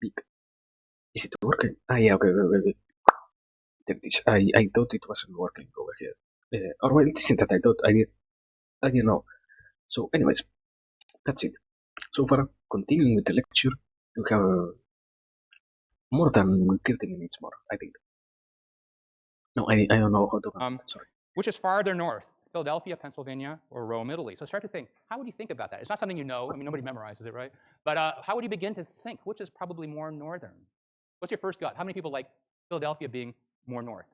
Beep. Is it working? Ah, yeah, okay. There it is. I thought it wasn't working over here. Or well, it isn't that I thought. I didn't know. So, anyways, that's it. So far, continuing with the lecture, we have more than 30 minutes more, I think. No, I don't know how to count. Sorry. Which is farther north, Philadelphia, Pennsylvania, or Rome, Italy? So start to think, how would you think about that? It's not something you know. I mean, nobody memorizes it, right? But how would you begin to think, which is probably more northern? What's your first gut? How many people like Philadelphia being more north?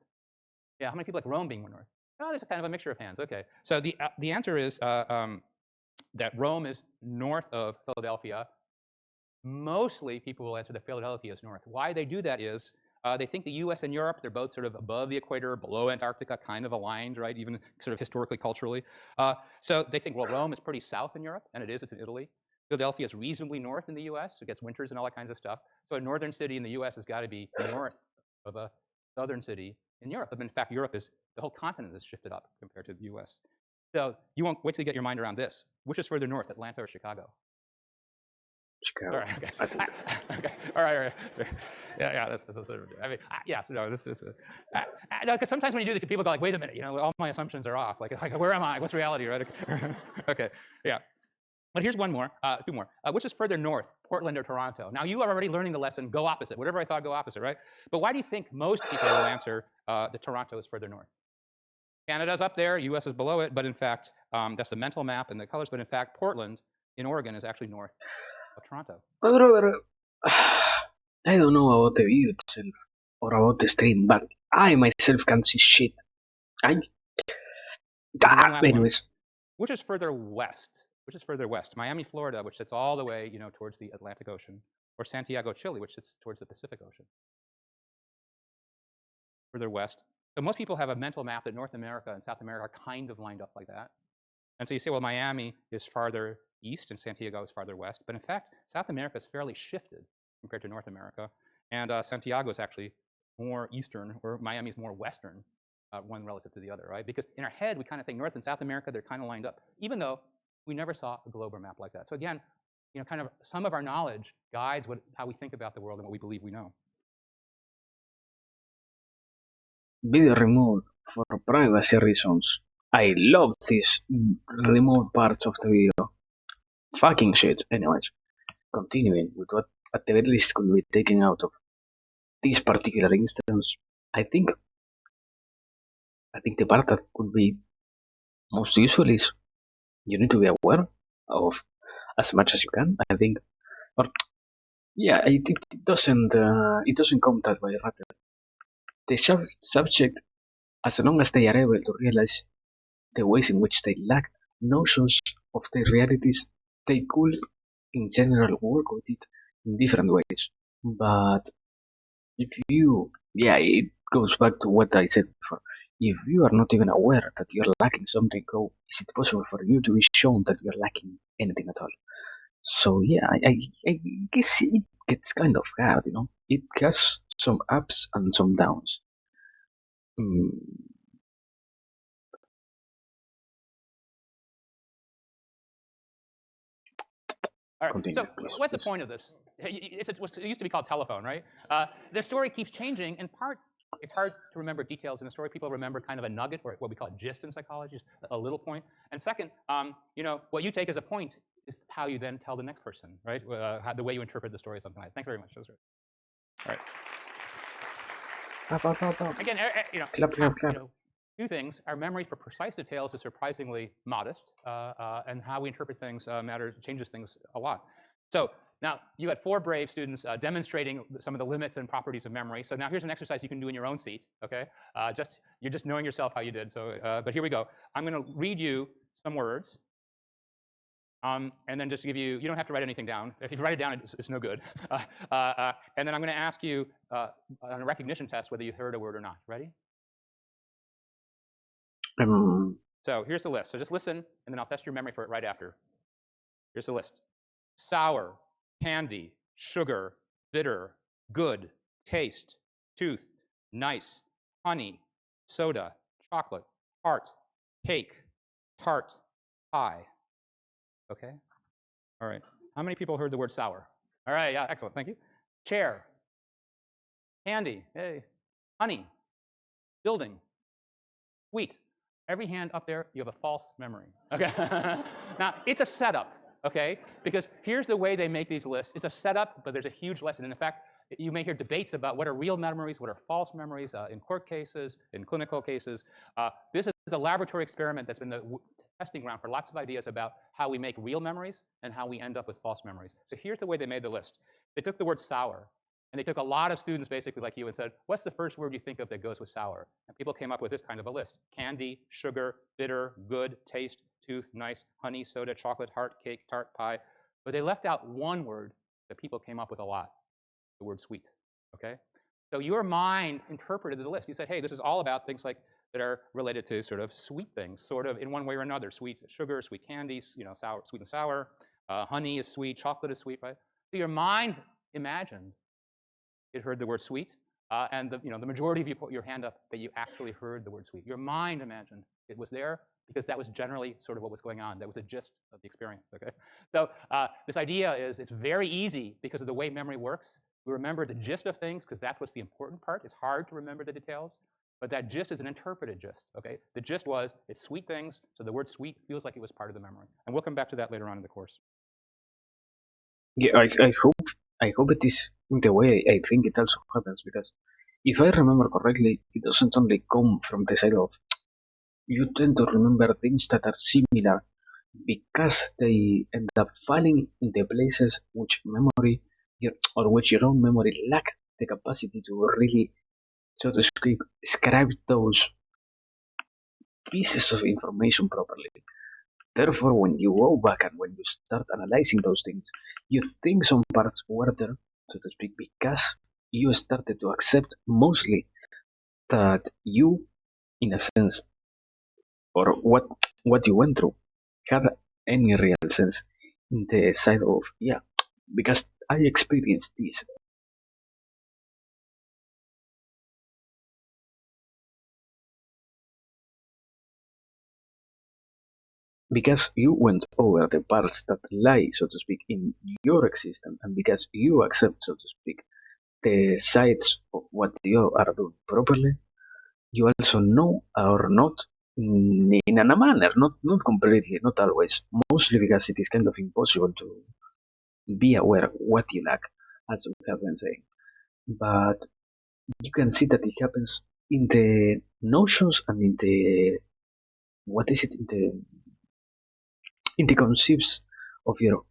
Yeah, how many people like Rome being more north? Oh, there's a kind of a mixture of hands. Okay, so the answer is that Rome is north of Philadelphia. Mostly people will answer that Philadelphia is north. Why they do that is they think the US and Europe, they're both sort of above the equator, below Antarctica, kind of aligned, right? Even sort of historically, culturally. So they think, well, Rome is pretty south in Europe, and it is, it's in Italy. Philadelphia is reasonably north in the US. It gets winters and all that kinds of stuff. So a northern city in the US has got to be north of a southern city in Europe. In fact, Europe is, the whole continent is shifted up compared to the US. So you won't wait till you get your mind around this. Which is further north, Atlanta or Chicago? Chicago. All right. Okay. Okay. All right. So, yeah. That's I mean, yeah. So no, this is. No, because sometimes when you do this, people go like, "Wait a minute, you know, all my assumptions are off. Like where am I? What's reality, right?" Okay. Yeah. But here's one more, two more. Which is further north, Portland or Toronto? Now you are already learning the lesson. Go opposite. Whatever I thought, go opposite, right? But why do you think most people will answer that Toronto is further north? Canada's up there, U.S. is below it, but in fact, that's the mental map and the colors. But in fact, Portland in Oregon is actually north of Toronto. But brother, I don't know about the view itself. or about the stream, but I myself can't see shit. Anyways. Which is further west? Which is further west? Miami, Florida, which sits all the way, towards the Atlantic Ocean, or Santiago, Chile, which sits towards the Pacific Ocean? Further west. So most people have a mental map that North America and South America are kind of lined up like that. And so you say, well, Miami is farther east and Santiago is farther west. But in fact, South America is fairly shifted compared to North America. And Santiago is actually more eastern, or Miami is more western, one relative to the other, right? Because in our head, we kind of think North and South America, they're kind of lined up, even though we never saw a globe or map like that. So again, kind of some of our knowledge guides how we think about the world and what we believe we know. Video removed for privacy reasons. I love these removed parts of the video. Fucking shit. Anyways, continuing with what at the very least could be taken out of this particular instance, I think the part that could be most useful is you need to be aware of as much as you can. I think, or yeah, it doesn't come that way. Rather, the subject, as long as they are able to realize the ways in which they lack notions of the realities, they could, in general, work with it in different ways. But if you, it goes back to what I said before. If you are not even aware that you're lacking something, how is it possible for you to be shown that you're lacking anything at all? So yeah, I guess it gets kind of hard, It has some ups and some downs. All right. Continue, so what's the point of this? It used to be called telephone, right? The story keeps changing. In part, it's hard to remember details in a story. People remember kind of a nugget, or what we call a gist in psychology, just a little point. And second, what you take as a point is how you then tell the next person, right? The way you interpret the story, something like that. Thanks very much. That was great. All right. Again, two things. Our memory for precise details is surprisingly modest, and how we interpret things changes things a lot. So now you had 4 brave students demonstrating some of the limits and properties of memory. So now here's an exercise you can do in your own seat. Okay, you're just knowing yourself how you did. So, but here we go. I'm going to read you some words, and then just give you. You don't have to write anything down. If you write it down, it's no good. And then I'm going to ask you on a recognition test whether you heard a word or not. Ready? So here's the list. So just listen, and then I'll test your memory for it right after. Here's the list. Sour, candy, sugar, bitter, good, taste, tooth, nice, honey, soda, chocolate, heart, cake, tart, pie. Okay? All right. How many people heard the word sour? All right, yeah, excellent, thank you. Chair, candy, hey, honey, building, sweet. Every hand up there, you have a false memory. Okay. Now, it's a setup, okay? Because here's the way they make these lists. It's a setup, but there's a huge lesson. And in fact, you may hear debates about what are real memories, what are false memories in court cases, in clinical cases. This is a laboratory experiment that's been the testing ground for lots of ideas about how we make real memories and how we end up with false memories. So here's the way they made the list. They took the word sour, and they took a lot of students basically like you and said, what's the first word you think of that goes with sour? And people came up with this kind of a list. Candy, sugar, bitter, good, taste, tooth, nice, honey, soda, chocolate, heart, cake, tart, pie. But they left out one word that people came up with a lot, the word sweet, okay? So your mind interpreted the list. You said, hey, this is all about things like that are related to sort of sweet things, sort of in one way or another. Sweet sugar, sweet candies, sour, sweet and sour. Honey is sweet, chocolate is sweet, right? So your mind imagined it heard the word sweet, and the majority of you put your hand up that you actually heard the word sweet. Your mind imagined it was there because that was generally sort of what was going on. That was the gist of the experience, okay? So this idea is it's very easy because of the way memory works. We remember the gist of things because that's what's the important part. It's hard to remember the details, but that gist is an interpreted gist, okay? The gist was it's sweet things, so the word sweet feels like it was part of the memory. And we'll come back to that later on in the course. Yeah, I hope it is the way I think it also happens, because if I remember correctly, it doesn't only come from the side of you tend to remember things that are similar because they end up falling in the places which memory or which your own memory lack the capacity to really so to speak, scribe those pieces of information properly. Therefore, when you go back and when you start analyzing those things, you think some parts were there, so to speak, because you started to accept mostly that you, in a sense, or what you went through, had any real sense in the side of yeah, because I experienced this. Because you went over the parts that lie, so to speak, in your existence, and because you accept, so to speak, the sides of what you are doing properly, you also know or not in a manner, not completely, not always, mostly because it is kind of impossible to be aware what you lack, as we have been saying. But you can see that it happens in the notions and in the what is it in the concepts of your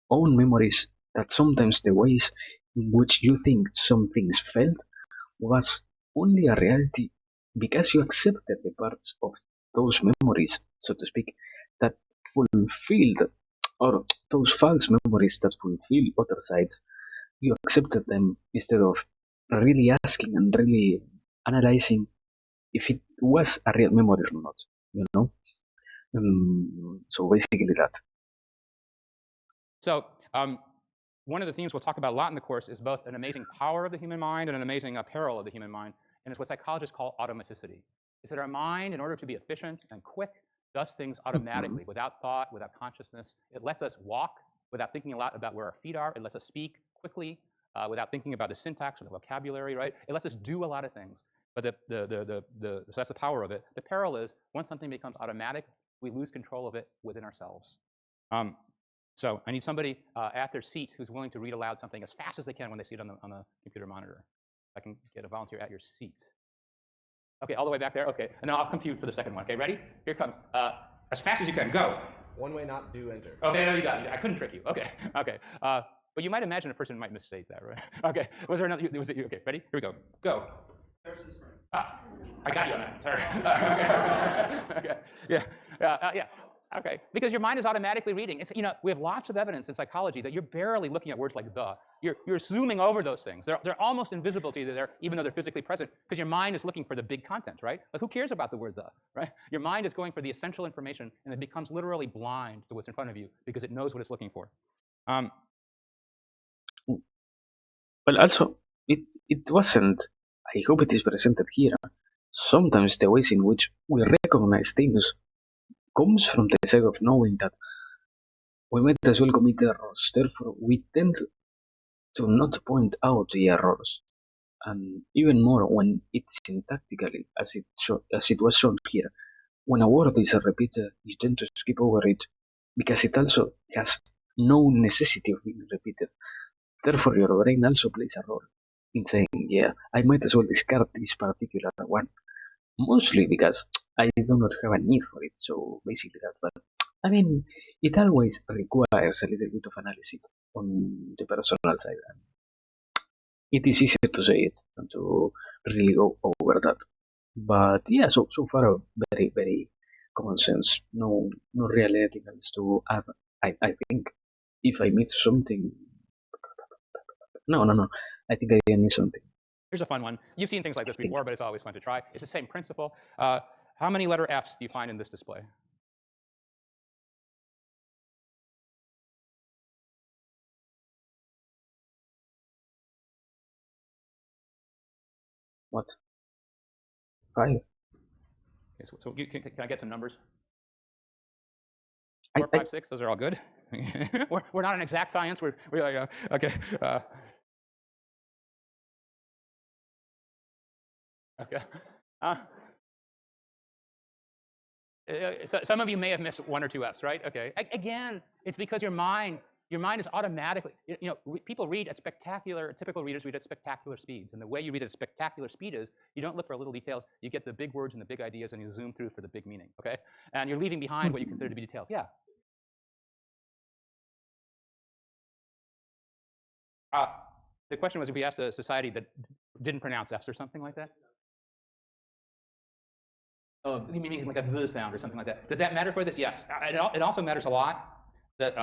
own memories, that sometimes the ways in which you think some things felt was only a reality because you accepted the parts of those memories, so to speak, that fulfilled, or those false memories that fulfill other sides. You accepted them instead of really asking and really analyzing if it was a real memory or not, you know? So basically that. So one of the themes we'll talk about a lot in the course is both an amazing power of the human mind and an amazing peril of the human mind, and it's what psychologists call automaticity. It's that our mind, in order to be efficient and quick, does things automatically, without thought, without consciousness. It lets us walk without thinking a lot about where our feet are. It lets us speak quickly without thinking about the syntax or the vocabulary, right? It lets us do a lot of things. But so that's the power of it. The peril is once something becomes automatic, we lose control of it within ourselves. So I need somebody at their seat who's willing to read aloud something as fast as they can when they see it on the computer monitor. I can get a volunteer at your seat. Okay, all the way back there. Okay, and then I'll come to you for the second one. Okay, ready? Here it comes. As fast as you can. Go. One way not do enter. Okay, no, you got it. I couldn't trick you. Okay, okay. But you might imagine a person might misstate that, right? Okay. Was there another? Was it you? Okay, ready? Here we go. Go. I got you on that. Okay. Yeah. Yeah. Okay. Because your mind is automatically reading. It's, we have lots of evidence in psychology that you're barely looking at words like the. You're zooming over those things. They're almost invisible to you there, even though they're physically present, because your mind is looking for the big content, right? Like who cares about the word the, right? Your mind is going for the essential information, and it becomes literally blind to what's in front of you because it knows what it's looking for. Well, also, it wasn't, I hope it is presented here, sometimes the ways in which we recognize things comes from the side of knowing that we might as well commit errors. Therefore, we tend to not point out the errors, and even more when it's syntactically, as it was shown here. When a word is repeated, you tend to skip over it because it also has no necessity of being repeated. Therefore, your brain also plays a role in saying, yeah, I might as well discard this particular one. Mostly because I do not have a need for it, so basically that. But I mean, it always requires a little bit of analysis on the personal side. And it is easier to say it than to really go over that. But yeah, so far very common sense. No real anything else to add. I think if I miss something, no. I think I didn't miss something. Here's a fun one. You've seen things like this before, but it's always fun to try. It's the same principle. How many letter Fs do you find in this display? What? 5. Okay, so can I get some numbers? I, 4, 5, 6. Those are all good. we're not an exact science. We're okay. Okay. So some of you may have missed 1 or 2 Fs, right? Okay. Again, it's because your mind is automatically, people read at typical readers read at spectacular speeds. And the way you read at spectacular speed is you don't look for little details. You get the big words and the big ideas, and you zoom through for the big meaning, okay? And you're leaving behind what you consider to be details. Yeah. The question was if we asked a society that didn't pronounce Fs or something like that. You mean like a V sound or something like that. Does that matter for this? Yes. It also matters a lot that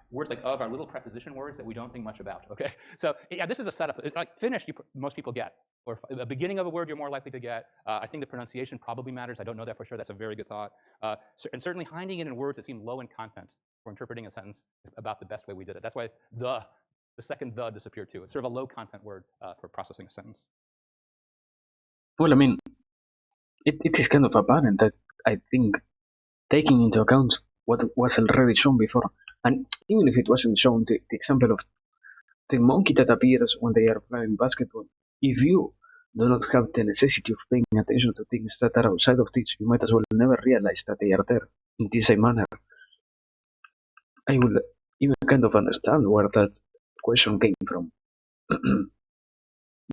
words like of are little preposition words that we don't think much about, okay? So yeah, this is a setup. Like Finnish, most people get. Or the beginning of a word you're more likely to get. I think the pronunciation probably matters. I don't know that for sure. That's a very good thought. And certainly hiding it in words that seem low in content for interpreting a sentence is about the best way we did it. That's why the second the disappeared too. It's sort of a low content word for processing a sentence. Well, I mean, it is kind of apparent that I think taking into account what was already shown before, and even if it wasn't shown, the example of the monkey that appears when they are playing basketball, if you do not have the necessity of paying attention to things that are outside of this, you might as well never realize that they are there in this same manner. I would even kind of understand where that question came from.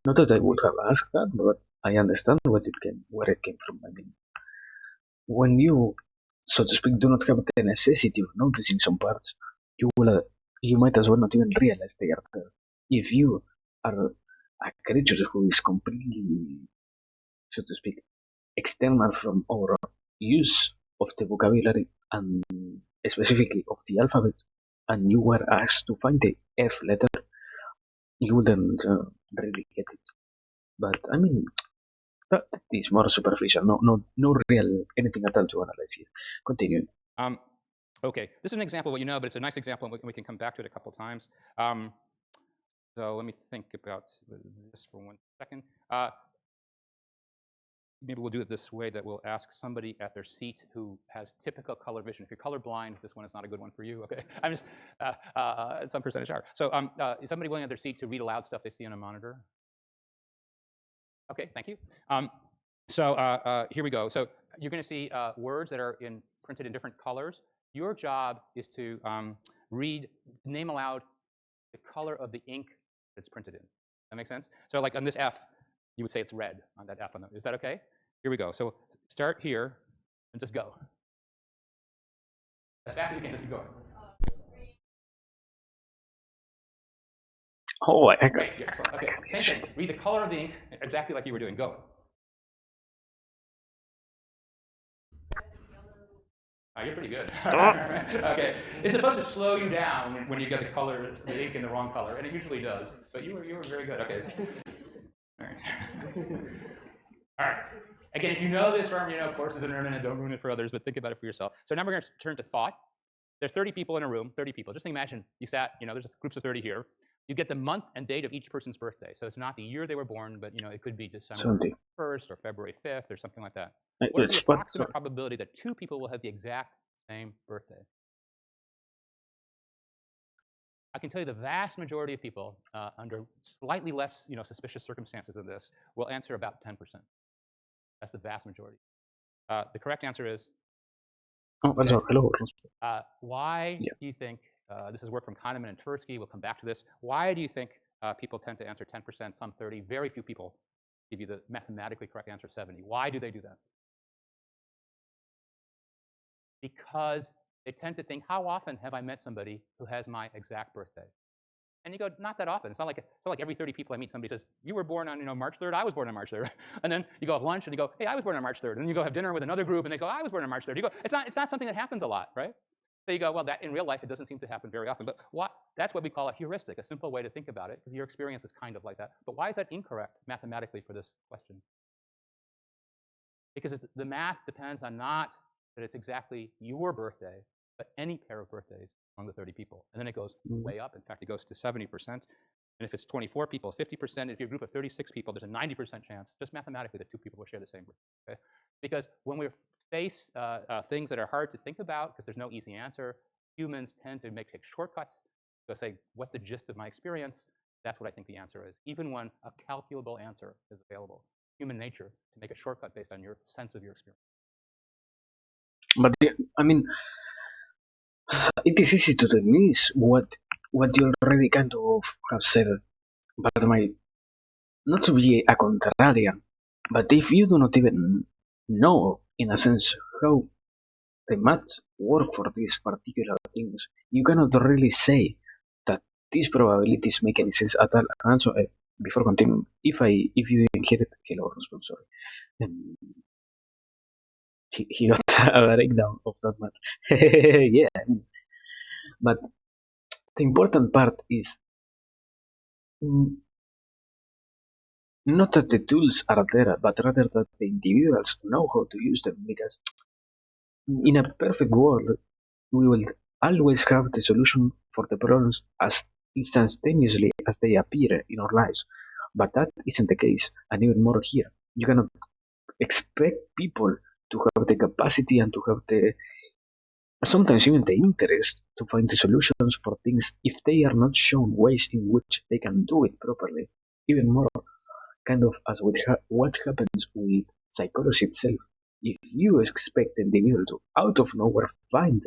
Not that I would have asked that, but I understand where it came from. I mean, when you, so to speak, do not have the necessity of noticing some parts, you might as well not even realize they are there. If you are a creature who is completely, so to speak, external from our use of the vocabulary and specifically of the alphabet, and you were asked to find the F letter, you wouldn't really get it. But I mean, that is more superficial. No real anything at all to analyze here. Continue. Okay, this is an example of what you know, but it's a nice example, and we can come back to it a couple times. So let me think about this for 1 second. Maybe we'll do it this way, that we'll ask somebody at their seat who has typical color vision. If you're colorblind, this one is not a good one for you, okay? I'm just, some percentage are. So is somebody willing at their seat to read aloud stuff they see on a monitor? Okay, thank you. So here we go. So you're going to see words that are printed in different colors. Your job is to name aloud the color of the ink that's printed in. That makes sense? So like on this F, you would say it's red on that F. Is that okay? Here we go. So start here and just go. As fast as you can, just keep going. Oh, great. Excellent. Okay, same thing. Read the color of the ink exactly like you were doing. Go. You're pretty good. Okay, it's supposed to slow you down when you get the ink in the wrong color, and it usually does. But you were very good. Okay. All right. All right. Again, if you know this from courses in internet, don't ruin it for others, but think about it for yourself. So now we're going to turn to thought. There's 30 people in a room, 30 people. Just imagine you sat, there's groups of 30 here. You get the month and date of each person's birthday. So it's not the year they were born, but it could be December 1st or February 5th or something like that. What is the approximate probability that 2 people will have the exact same birthday? I can tell you the vast majority of people, under slightly less suspicious circumstances than this, will answer about 10%. That's the vast majority. The correct answer is. Hello. Why do you think, this is work from Kahneman and Tversky, we'll come back to this. Why do you think people tend to answer 10%, some 30? Very few people give you the mathematically correct answer, 70. Why do they do that? Because they tend to think, how often have I met somebody who has my exact birthday? And you go, not that often. It's not like every 30 people I meet, somebody says, you were born on March 3rd, I was born on March 3rd. And then you go have lunch and you go, hey, I was born on March 3rd. And then you go have dinner with another group and they go, I was born on March 3rd. You go, it's not something that happens a lot, right? So you go, well, that in real life, it doesn't seem to happen very often. But that's what we call a heuristic, a simple way to think about it. Your experience is kind of like that. But why is that incorrect mathematically for this question? Because the math depends on not that it's exactly your birthday, but any pair of birthdays among the 30 people. And then it goes way up. In fact, it goes to 70%. And if it's 24 people, 50%. If you're a group of 36 people, there's a 90% chance, just mathematically, that 2 people will share the same birthday. Okay? Because when we face things that are hard to think about, because there's no easy answer, humans tend to take shortcuts. Go say, what's the gist of my experience? That's what I think the answer is, even when a calculable answer is available. Human nature to make a shortcut based on your sense of your experience. But I mean, it is easy to dismiss what you already kind of have said. But not to be a contrarian, but if you do not even know, in a sense, how the maths work for these particular things, you cannot really say that these probabilities make any sense at all. And so, before continuing, if you didn't hear it, hello, sorry. he got a breakdown of that man. Yeah, but the important part is mm, not that the tools are there, but rather that the individuals know how to use them. Because in a perfect world, we will always have the solution for the problems as instantaneously as they appear in our lives. But that isn't the case, and even more here. You cannot expect people to have the capacity and to have the sometimes even the interest to find the solutions for things if they are not shown ways in which they can do it properly. Even more, kind of as with what happens with psychology itself. If you expect the individual to out of nowhere find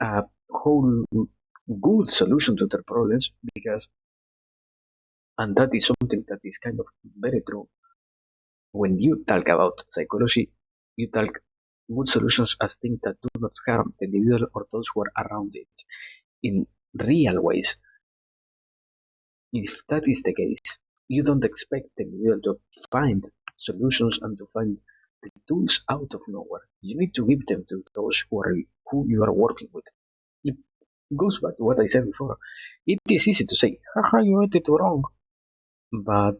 a whole good solution to their problems, because and that is something that is kind of very true. When you talk about psychology, you talk good solutions as things that do not harm the individual or those who are around it in real ways. If that is the case, you don't expect the individual to find solutions and to find the tools out of nowhere. You need to give them to those who you are working with. It goes back to what I said before. It is easy to say, haha, you got it wrong. But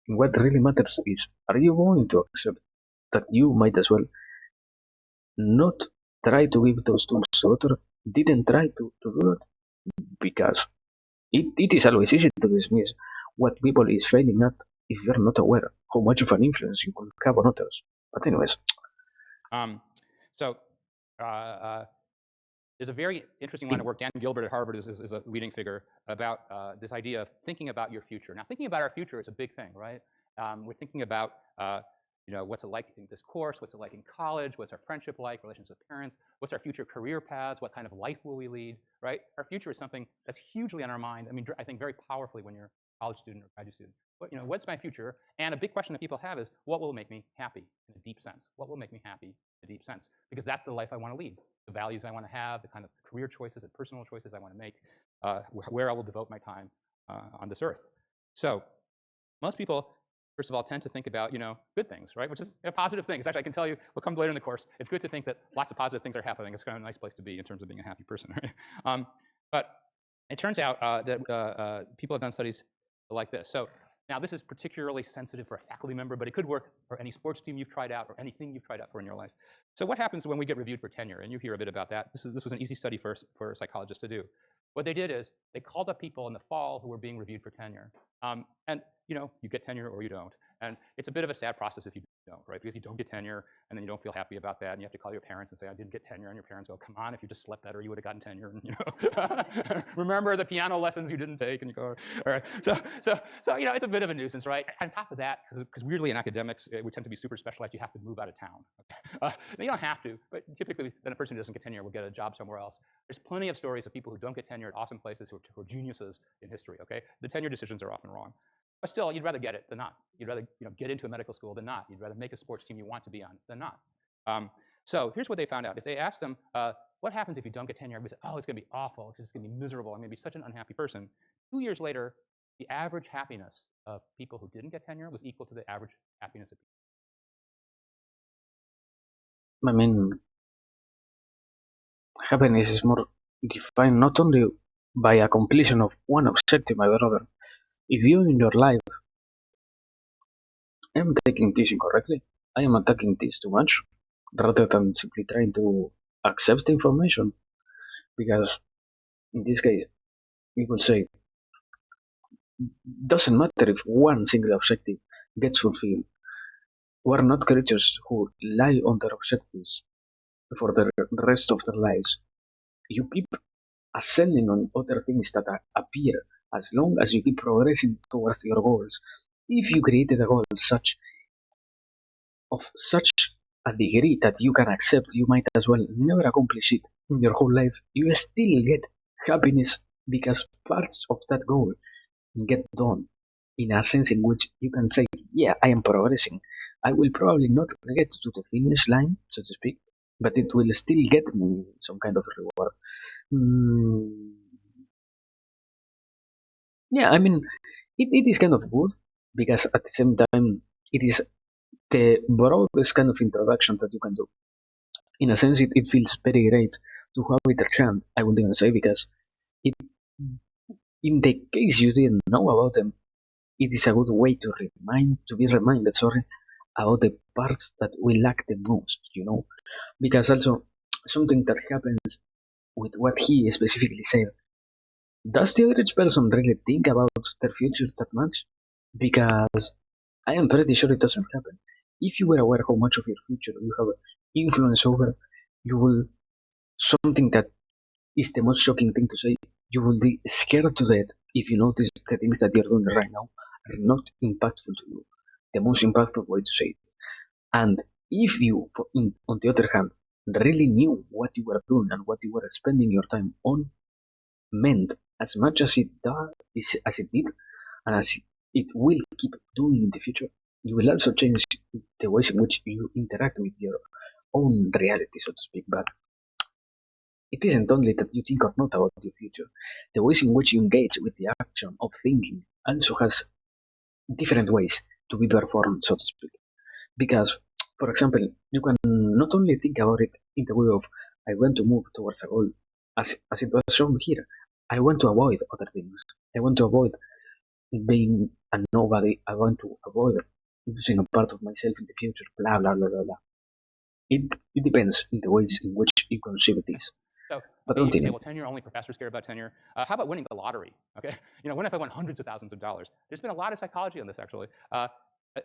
what really matters is, are you going to accept that you might as well not try to give those tools to other didn't try to do it? Because it is always easy to dismiss what people is failing at if you're not aware how much of an influence you could have on others. But anyways, So there's a very interesting line of work. Dan Gilbert at Harvard is a leading figure about this idea of thinking about your future. Now, thinking about our future is a big thing, right? We're thinking about what's it like in this course, what's it like in college, what's our friendship like, relations with parents, what's our future career paths, what kind of life will we lead, right? Our future is something that's hugely on our mind. I mean, I think very powerfully when you're a college student or graduate student. But, what's my future? And a big question that people have is, what will make me happy in a deep sense? What will make me happy in a deep sense? Because that's the life I want to lead, the values I want to have, the kind of career choices and personal choices I want to make, where I will devote my time on this earth. So most people, first of all, tend to think about good things, right? Which is positive things. Actually, I can tell you, we'll come later in the course. It's good to think that lots of positive things are happening. It's kind of a nice place to be in terms of being a happy person, right? But it turns out that people have done studies like this. So now this is particularly sensitive for a faculty member, but it could work for any sports team you've tried out or anything you've tried out for in your life. So what happens when we get reviewed for tenure? And you hear a bit about that. This was an easy study for psychologists to do. What they did is they called up people in the fall who were being reviewed for tenure. And you get tenure or you don't. And it's a bit of a sad process if you don't, right? Because you don't get tenure, and then you don't feel happy about that, and you have to call your parents and say, I didn't get tenure, and your parents go, come on, if you just slept better, you would have gotten tenure. And, remember the piano lessons you didn't take, and you go, all right. So it's a bit of a nuisance, right? On top of that, because weirdly in academics, we tend to be super specialized, you have to move out of town. You don't have to, but typically then a person who doesn't get tenure will get a job somewhere else. There's plenty of stories of people who don't get tenure at awesome places who are geniuses in history, okay? The tenure decisions are often wrong. But still, you'd rather get it than not. You'd rather get into a medical school than not. You'd rather make a sports team you want to be on than not. So here's what they found out. If they asked them, what happens if you don't get tenure? Everybody said, oh, it's going to be awful. It's going to be miserable. I'm going to be such an unhappy person. 2 years later, the average happiness of people who didn't get tenure was equal to the average happiness of people. I mean, happiness is more defined not only by a completion of one objective by another. If you in your life am taking this incorrectly, I am attacking this too much, rather than simply trying to accept the information. Because in this case, we will say, doesn't matter if one single objective gets fulfilled. We are not creatures who lie on their objectives for the rest of their lives. You keep ascending on other things that appear as long as you keep progressing towards your goals. If you created a goal of such a degree that you can accept you might as well never accomplish it in your whole life, you still get happiness because parts of that goal get done in a sense in which you can say, yeah, I am progressing. I will probably not get to the finish line, so to speak, but it will still get me some kind of reward. Mm, yeah, I mean, it is kind of good because at the same time, it is the broadest kind of introduction that you can do. In a sense, it feels very great to have it at hand, I would even say, because it, in the case you didn't know about them, it is a good way to be reminded, sorry, about the parts that we lack the most, because also something that happens with what he specifically said. Does the average person really think about their future that much? Because I am pretty sure it doesn't happen. If you were aware how much of your future you have influence over, you will, something that is the most shocking thing to say, you will be scared to death if you notice the things that you're doing right now are not impactful to you. The most impactful way to say it. And if you, on the other hand, really knew what you were doing and what you were spending your time on meant as much as as it did, and as it will keep doing in the future, you will also change the ways in which you interact with your own reality, so to speak. But it isn't only that you think or not about your future. The ways in which you engage with the action of thinking also has different ways to be performed, so to speak. Because, for example, you can not only think about it in the way of, I want to move towards a goal, as it was shown here. I want to avoid other things. I want to avoid being a nobody. I want to avoid losing a part of myself in the future. Blah blah blah blah blah. It depends in the ways in which you conceive this. So, But okay, you can say, continue. well, tenure only, professors care about tenure. How about winning the lottery? Okay, what if I won hundreds of thousands of dollars? There's been a lot of psychology on this, actually.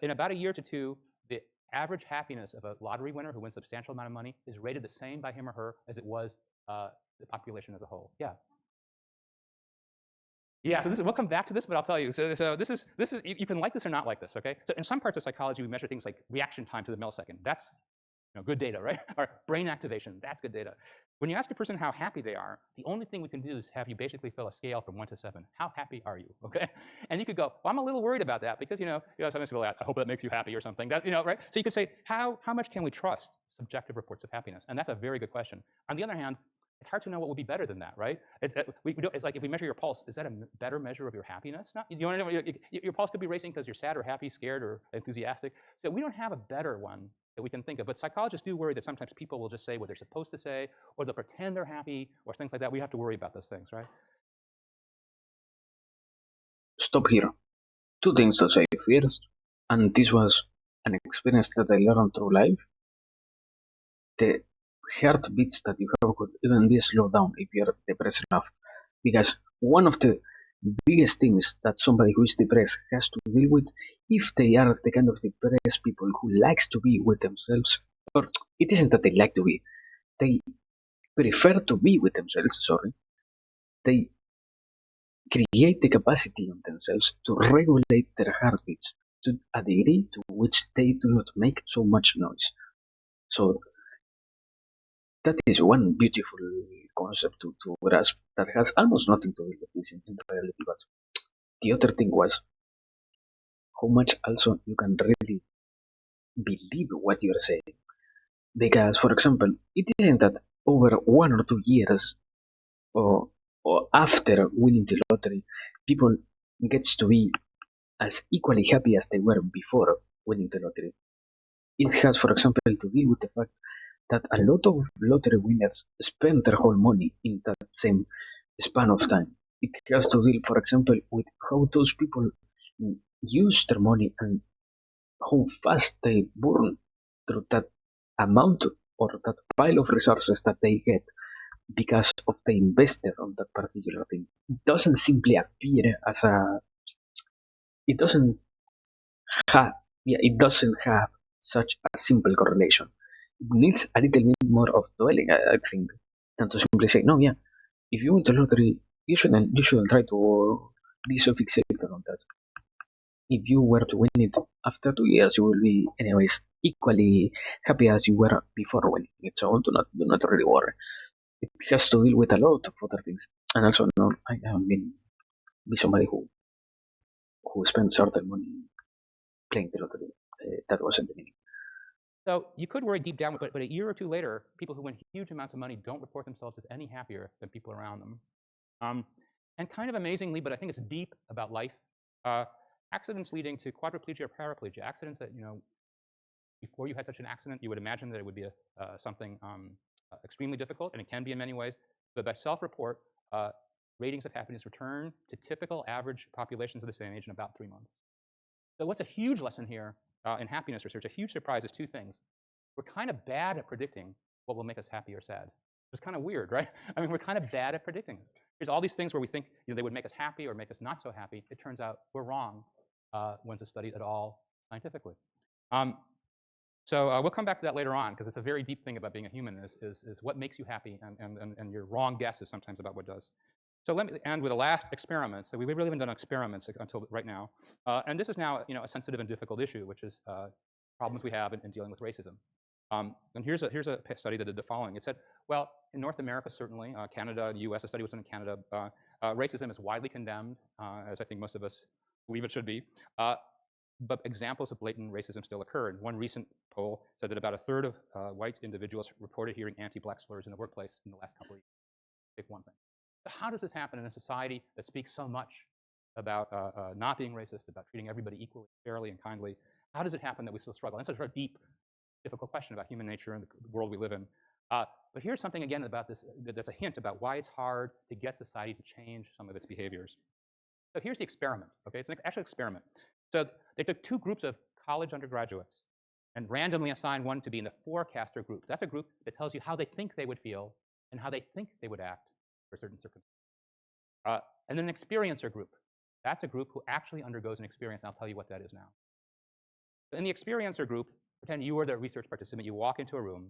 In about a year to two, the average happiness of a lottery winner who wins a substantial amount of money is rated the same by him or her as it was the population as a whole. Yeah. Yeah, so we'll come back to this, but I'll tell you. So this is you can like this or not like this, okay? So in some parts of psychology, we measure things like reaction time to the millisecond. That's good data, right? Or brain activation, that's good data. When you ask a person how happy they are, the only thing we can do is have you basically fill a scale from 1 to 7. How happy are you, okay? And you could go, well, I'm a little worried about that because, sometimes people are like, I hope that makes you happy or something. That, right? So you could say, how much can we trust subjective reports of happiness? And that's a very good question. On the other hand, it's hard to know what would be better than that, right? It's like if we measure your pulse, is that a better measure of your happiness? Not, your pulse could be racing because you're sad or happy, scared or enthusiastic. So we don't have a better one that we can think of. But psychologists do worry that sometimes people will just say what they're supposed to say, or they'll pretend they're happy, or things like that. We have to worry about those things, right? Stop here. Two things to say. First, and this was an experience that I learned through life, the heartbeats that you have could even be slowed down if you're depressed enough. Because one of the biggest things that somebody who is depressed has to deal with, if they are the kind of depressed people who likes to be with themselves, or it isn't that they like to be, they prefer to be with themselves, sorry, they create the capacity on themselves to regulate their heartbeats to a degree to which they do not make so much noise. So that is one beautiful concept to grasp that has almost nothing to do with this in reality. But the other thing was how much also you can really believe what you're saying. Because, for example, it isn't that over 1 or 2 years or, or after winning the lottery, people gets to be as equally happy as they were before winning the lottery. It has, for example, to deal with the fact that a lot of lottery winners spend their whole money in that same span of time. It has to deal, for example, with how those people use their money and how fast they burn through that amount or that pile of resources that they get because of the investor on that particular thing. It doesn't simply appear as it doesn't have, it doesn't have such a simple correlation. It needs a little bit more of dwelling, I think, than to simply say, no, yeah, if you win the lottery, you shouldn't try to be so fixated on that. If you were to win it after 2 years, you will be anyways equally happy as you were before winning it. So do not really worry. It has to deal with a lot of other things. And also, no, I haven't been be somebody who spends certain money playing the lottery. That wasn't the meaning. So you could worry deep down, but a year or two later, people who win huge amounts of money don't report themselves as any happier than people around them. And kind of amazingly, but I think it's deep about life, accidents leading to quadriplegia or paraplegia, accidents that, before you had such an accident, you would imagine that it would be something extremely difficult, and it can be in many ways. But by self-report, ratings of happiness return to typical average populations of the same age in about 3 months. So what's a huge lesson here in happiness research, a huge surprise, is two things. We're kind of bad at predicting what will make us happy or sad. It's kind of weird, right? I mean, we're kind of bad at predicting. There's all these things where we think they would make us happy or make us not so happy. It turns out we're wrong when it's studied at all scientifically. So we'll come back to that later on, because it's a very deep thing about being a human is what makes you happy, and your wrong guess is sometimes about what does. So let me end with a last experiment. So we really haven't done experiments until right now. And this is now a sensitive and difficult issue, which is problems we have in dealing with racism. And here's a study that did the following. It said, well, in North America, certainly, Canada, the US, a study was done in Canada, racism is widely condemned, as I think most of us believe it should be. But examples of blatant racism still occur. And one recent poll said that about a third of white individuals reported hearing anti-black slurs in the workplace in the last couple of years. Pick one thing. So how does this happen in a society that speaks so much about not being racist, about treating everybody equally, fairly, and kindly? How does it happen that we still struggle? And it's a very deep, difficult question about human nature and the world we live in. But here's something, again, about this that's a hint about why it's hard to get society to change some of its behaviors. So here's the experiment. Okay, it's an actual experiment. So they took two groups of college undergraduates and randomly assigned one to be in the forecaster group. That's a group that tells you how they think they would feel and how they think they would act for certain circumstances. And then an experiencer group. That's a group who actually undergoes an experience, and I'll tell you what that is now. So in the experiencer group, pretend you are the research participant. You walk into a room,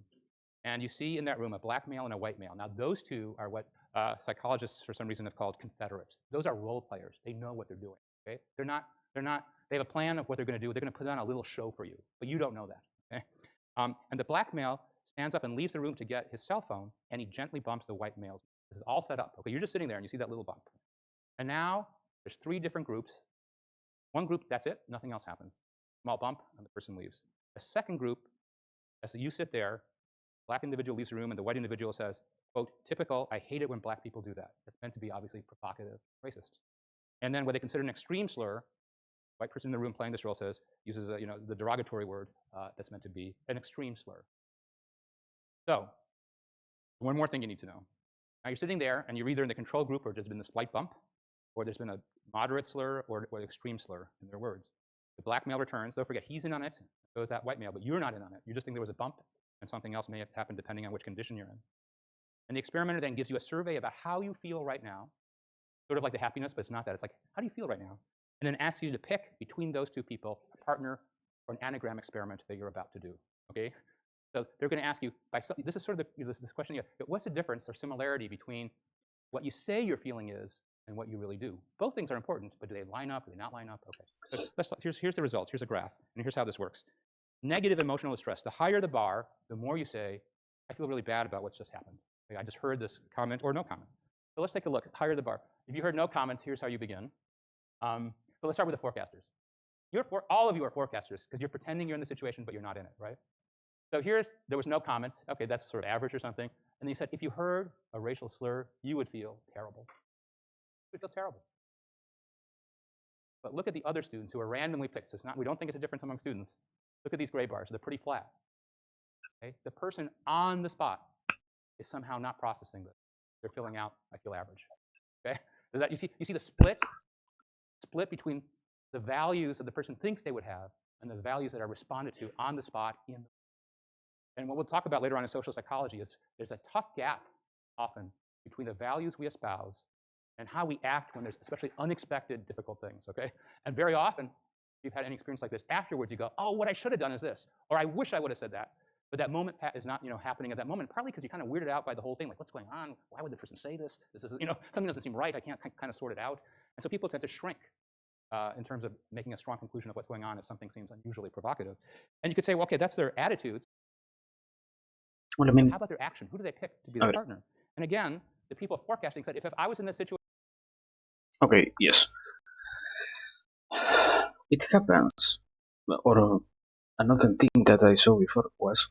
and you see in that room a black male and a white male. Now, those two are what psychologists, for some reason, have called confederates. Those are role players. They know what they're doing. Okay? They have a plan of what they're going to do. They're going to put on a little show for you, but you don't know that. Okay? And the black male stands up and leaves the room to get his cell phone, and he gently bumps the white male. This is all set up. Okay, you're just sitting there, and you see that little bump. And now there's three different groups. One group, that's it. Nothing else happens. Small bump, and the person leaves. A second group, as you sit there, black individual leaves the room, and the white individual says, quote, typical, I hate it when black people do that. It's meant to be obviously provocative, racist. And then what they consider an extreme slur, white person in the room playing this role uses the derogatory word that's meant to be an extreme slur. So one more thing you need to know. Now you're sitting there, and you're either in the control group, or there's been this slight bump, or there's been a moderate slur, or an extreme slur in their words. The black male returns. Don't forget, he's in on it. So is that white male, but you're not in on it. You just think there was a bump, and something else may have happened depending on which condition you're in. And the experimenter then gives you a survey about how you feel right now, sort of like the happiness, but it's not that. It's like, how do you feel right now? And then asks you to pick between those two people a partner for an anagram experiment that you're about to do. Okay? So they're going to ask you, this is sort of this question here, what's the difference or similarity between what you say your feeling is and what you really do? Both things are important, but do they line up? Do they not line up? Okay. So here's the results. Here's a graph, and here's how this works. Negative emotional distress. The higher the bar, the more you say, I feel really bad about what's just happened. Okay, I just heard this comment or no comment. So let's take a look. Higher the bar. If you heard no comments, here's how you begin. So let's start with the forecasters. All of you are forecasters because you're pretending you're in the situation, but you're not in it, right? So there was no comment. Okay, that's sort of average or something. And then you said, if you heard a racial slur, you would feel terrible. You would feel terrible. But look at the other students who are randomly picked. We don't think it's a difference among students. Look at these gray bars. They're pretty flat. Okay? The person on the spot is somehow not processing this. They're filling out, I feel average. Okay? You see the split between the values that the person thinks they would have and the values that are responded to on the spot and what we'll talk about later on in social psychology is there's a tough gap often between the values we espouse and how we act when there's especially unexpected, difficult things, okay? And very often, if you've had any experience like this, afterwards you go, oh, what I should have done is this, or I wish I would have said that. But that moment is not happening at that moment, partly because you're kind of weirded out by the whole thing, like what's going on? Why would the person say this? This is, something doesn't seem right. I can't kind of sort it out. And so people tend to shrink in terms of making a strong conclusion of what's going on if something seems unusually provocative. And you could say, well, okay, that's their attitudes. Well, I mean, how about their action? Who do they pick to be their partner? And again, the people forecasting said, if I was in this situation. Okay, yes. It happens. Or another thing that I saw before was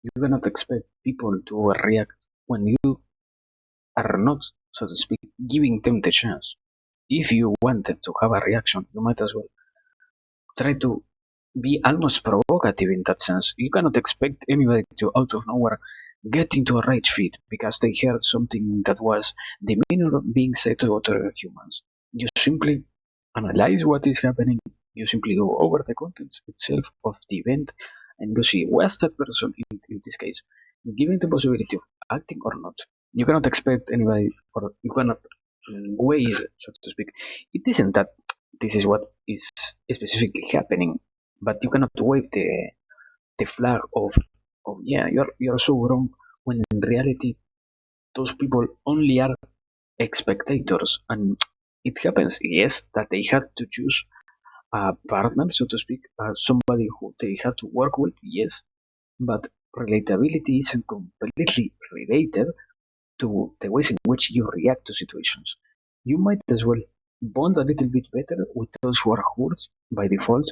you cannot expect people to react when you are not, so to speak, giving them the chance. If you want them to have a reaction, you might as well try to be almost provocative in that sense. You cannot expect anybody to out of nowhere get into a rage fit because they heard something that was demeanor being said to other humans. You simply analyze what is happening. You simply go over the contents itself of the event and you see was that person in this case given the possibility of acting or not. You cannot expect anybody or you cannot weigh, so to speak. It isn't that this is what is specifically happening, but you cannot wave the flag of yeah, you're so wrong when in reality those people only are spectators and it happens, yes, that they had to choose a partner, so to speak, somebody who they had to work with, yes, but relatability isn't completely related to the ways in which you react to situations. You might as well bond a little bit better with those who are hurt by default,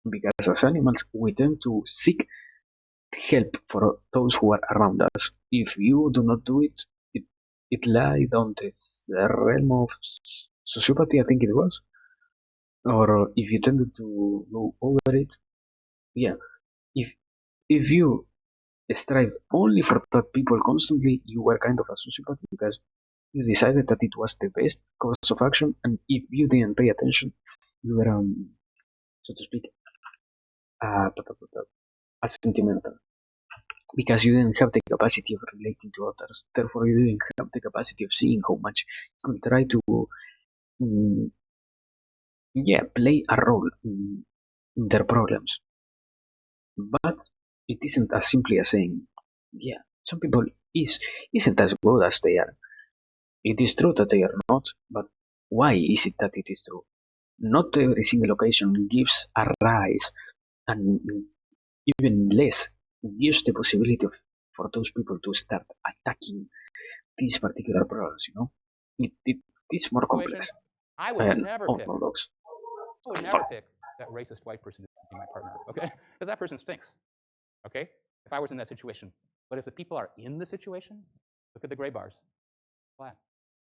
because as animals, we tend to seek help for those who are around us. If you do not do it, it lies on this realm of sociopathy, I think it was, or if you tended to go over it, yeah. If if you strived only for that people constantly, you were kind of a sociopath because you decided that it was the best course of action, and if you didn't pay attention, you were, so to speak, uh, a sentimental because you didn't have the capacity of relating to others. Therefore, you didn't have the capacity of seeing how much you could try to, mm, yeah, play a role in their problems. But it isn't as simply as saying, yeah, some people isn't as good as they are. It is true that they are not, but why is it that it is true? Not every single occasion gives a rise, and even less gives the possibility of, for those people to start attacking these particular problems. It is more complex I would and never pick. orthodox. I would never pick that racist white person to be my partner, okay? Because that person stinks, okay? If I was in that situation. But if the people are in the situation, look at the gray bars, flat.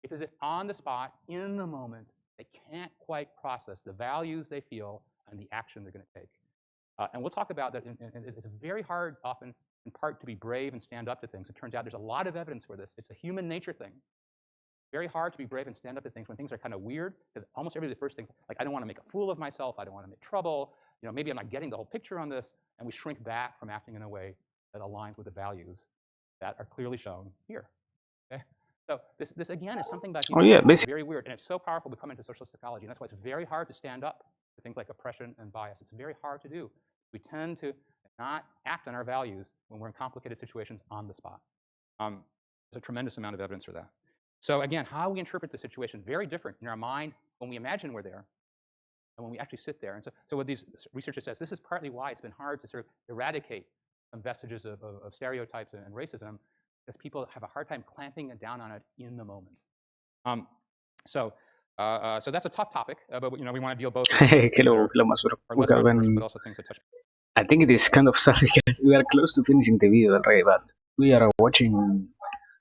It's as if on the spot, in the moment, they can't quite process the values they feel and the action they're going to take. And we'll talk about that. And it's very hard, often, in part, to be brave and stand up to things. It turns out there's a lot of evidence for this. It's a human nature thing. Very hard to be brave and stand up to things when things are kind of weird, because almost every of the first things, like I don't want to make a fool of myself, I don't want to make trouble, maybe I'm not getting the whole picture on this, and we shrink back from acting in a way that aligns with the values that are clearly shown here. Okay? So this again is something about Oh human yeah, nature. It's basically. very weird, and it's so powerful to come into social psychology, and that's why it's very hard to stand up to things like oppression and bias. It's very hard to do. We tend to not act on our values when we're in complicated situations on the spot. There's a tremendous amount of evidence for that. So again, how we interpret the situation, very different in our mind when we imagine we're there and when we actually sit there. And so what these researchers says, this is partly why it's been hard to sort of eradicate some vestiges of stereotypes and racism, because people have a hard time clamping down on it in the moment. So that's a tough topic, but we want to deal both with things Hello, that Masuro. are We less controversial, but haven't. also things that touch. I think it is kind of sad because we are close to finishing the video already, but we are watching.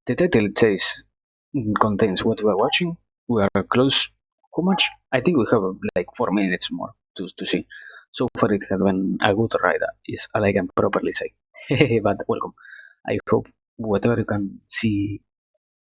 The title it says contains what we are watching. We are close. How much? I think we have like 4 minutes more to see. So far, it has been a good ride, is all I can properly say. But welcome. I hope whatever you can see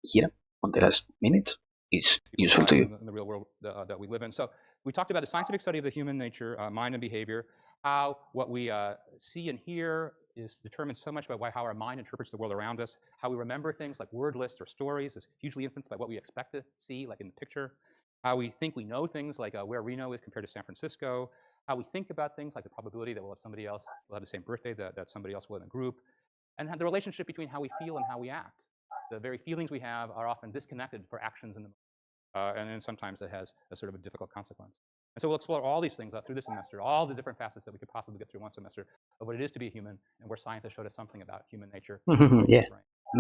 here on the last minute is useful to you. In the real world that we live in. So we talked about the scientific study of the human nature, mind and behavior, how what we see and hear is determined so much by how our mind interprets the world around us, how we remember things like word lists or stories is hugely influenced by what we expect to see, like in the picture, how we think we know things, like where Reno is compared to San Francisco, how we think about things like the probability that we'll have somebody else will have the same birthday that somebody else will in a group, and the relationship between how we feel and how we act. The very feelings we have are often disconnected for actions in the moment. And then sometimes it has a sort of a difficult consequence. And so we'll explore all these things through this semester, all the different facets that we could possibly get through one semester of what it is to be a human, and where science has showed us something about human nature. Yeah,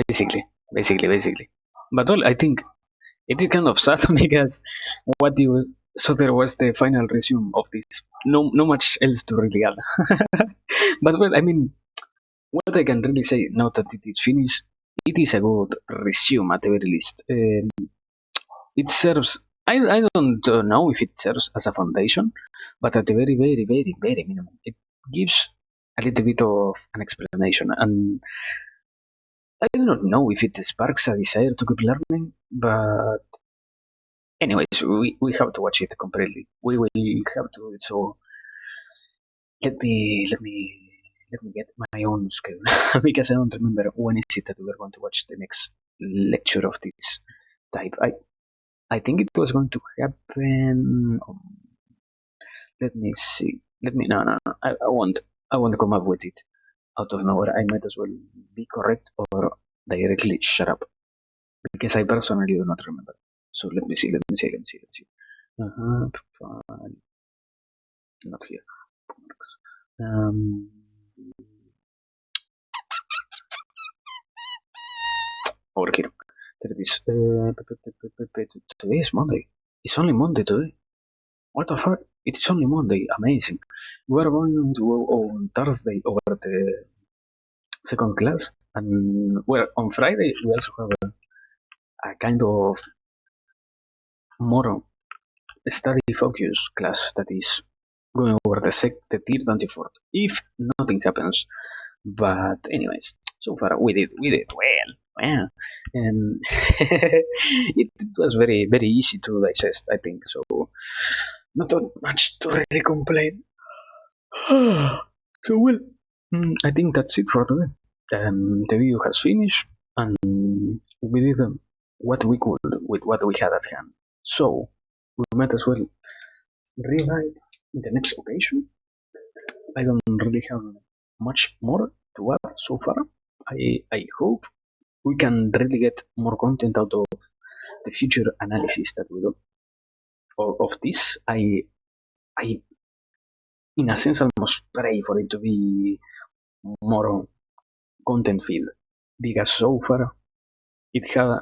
basically. But well, I think it is kind of sad because what you so there was the final resume of this. No much else to really add. But well, I mean, what I can really say now that it is finished, it is a good resume at the very least. It serves. I don't know if it serves as a foundation, but at the very, very, very, very minimum, it gives a little bit of an explanation. And I do not know if it sparks a desire to keep learning, but anyways, we have to watch it completely. We will have to do it. So let me get my own schedule because I don't remember when is it that we're going to watch the next lecture of this type. I think it was going to happen. Let me see. Let me no. I won't come up with it out of nowhere. I might as well be correct or directly shut up because I personally do not remember. So let me see. Uh-huh. Not here. Um, over here. There it is. Today is Monday. It's only Monday today. What the fuck? It's only Monday. Amazing. We are going to go on Thursday over the second class, and well, on Friday we also have a kind of more study focus class that is going over the third and the fourth. If nothing happens, but anyways, so far we did well. Yeah, and it was very very easy to digest. I think so. Not that much to really complain. So well, I think that's it for today. The video has finished, and we did what we could with what we had at hand. So we might as well rewrite in the next occasion. I don't really have much more to add so far. I hope we can really get more content out of the future analysis that we do of this. I in a sense almost pray for it to be more content filled because so far it had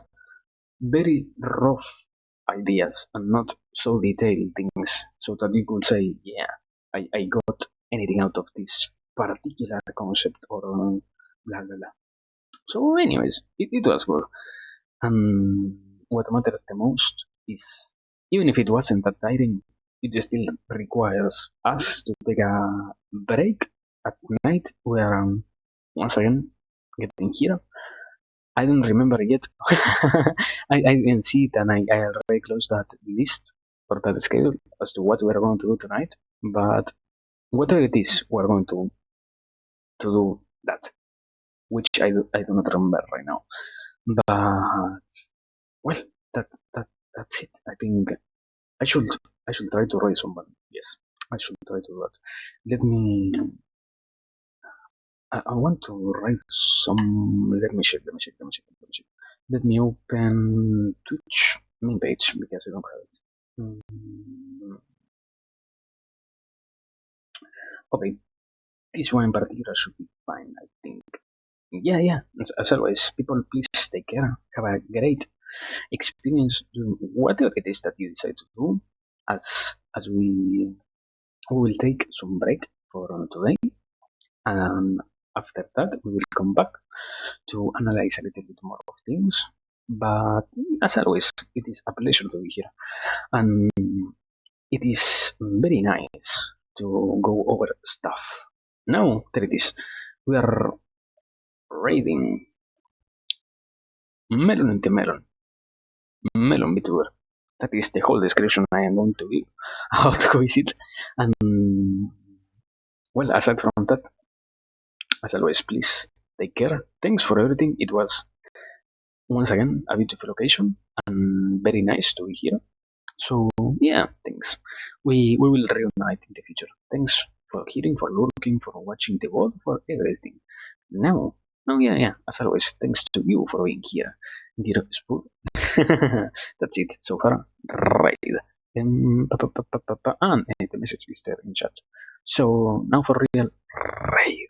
very rough ideas and not so detailed things so that you could say, yeah, I got anything out of this particular concept or blah blah blah. So, anyways, it was good. And what matters the most is even if it wasn't that tiring, it still requires us to take a break at night. We are once again getting here. I don't remember yet. I didn't see it, and I already closed that list or that schedule as to what we're going to do tonight. But whatever it is, we're going to do that, which I do not remember right now. But well, that that that's it. I think I should I should try to raise someone. Yes, I should try to do that. Let me. I want to write some. Let me check. Let me open Twitch main page because I don't have it. Okay, this one in particular should be fine. I think. Yeah. As always, people, please take care. Have a great experience doing whatever it is that you decide to do. As we will take some break for today, and after that we will come back to analyze a little bit more of things. But as always, it is a pleasure to be here, and it is very nice to go over stuff. Now there it is. We are raiding Melon into Melon Vtuber. That is the whole description I am going to give about who is it. And well, aside from that, as always, please take care. Thanks for everything. It was once again a beautiful occasion and very nice to be here. So yeah, thanks. We will reunite in the future. Thanks for hearing, for looking, for watching the world, for everything. Now, oh yeah. As always, thanks to you for being here, dear Spoon. That's it so far. Right. And the message is there in chat. So now for real, right.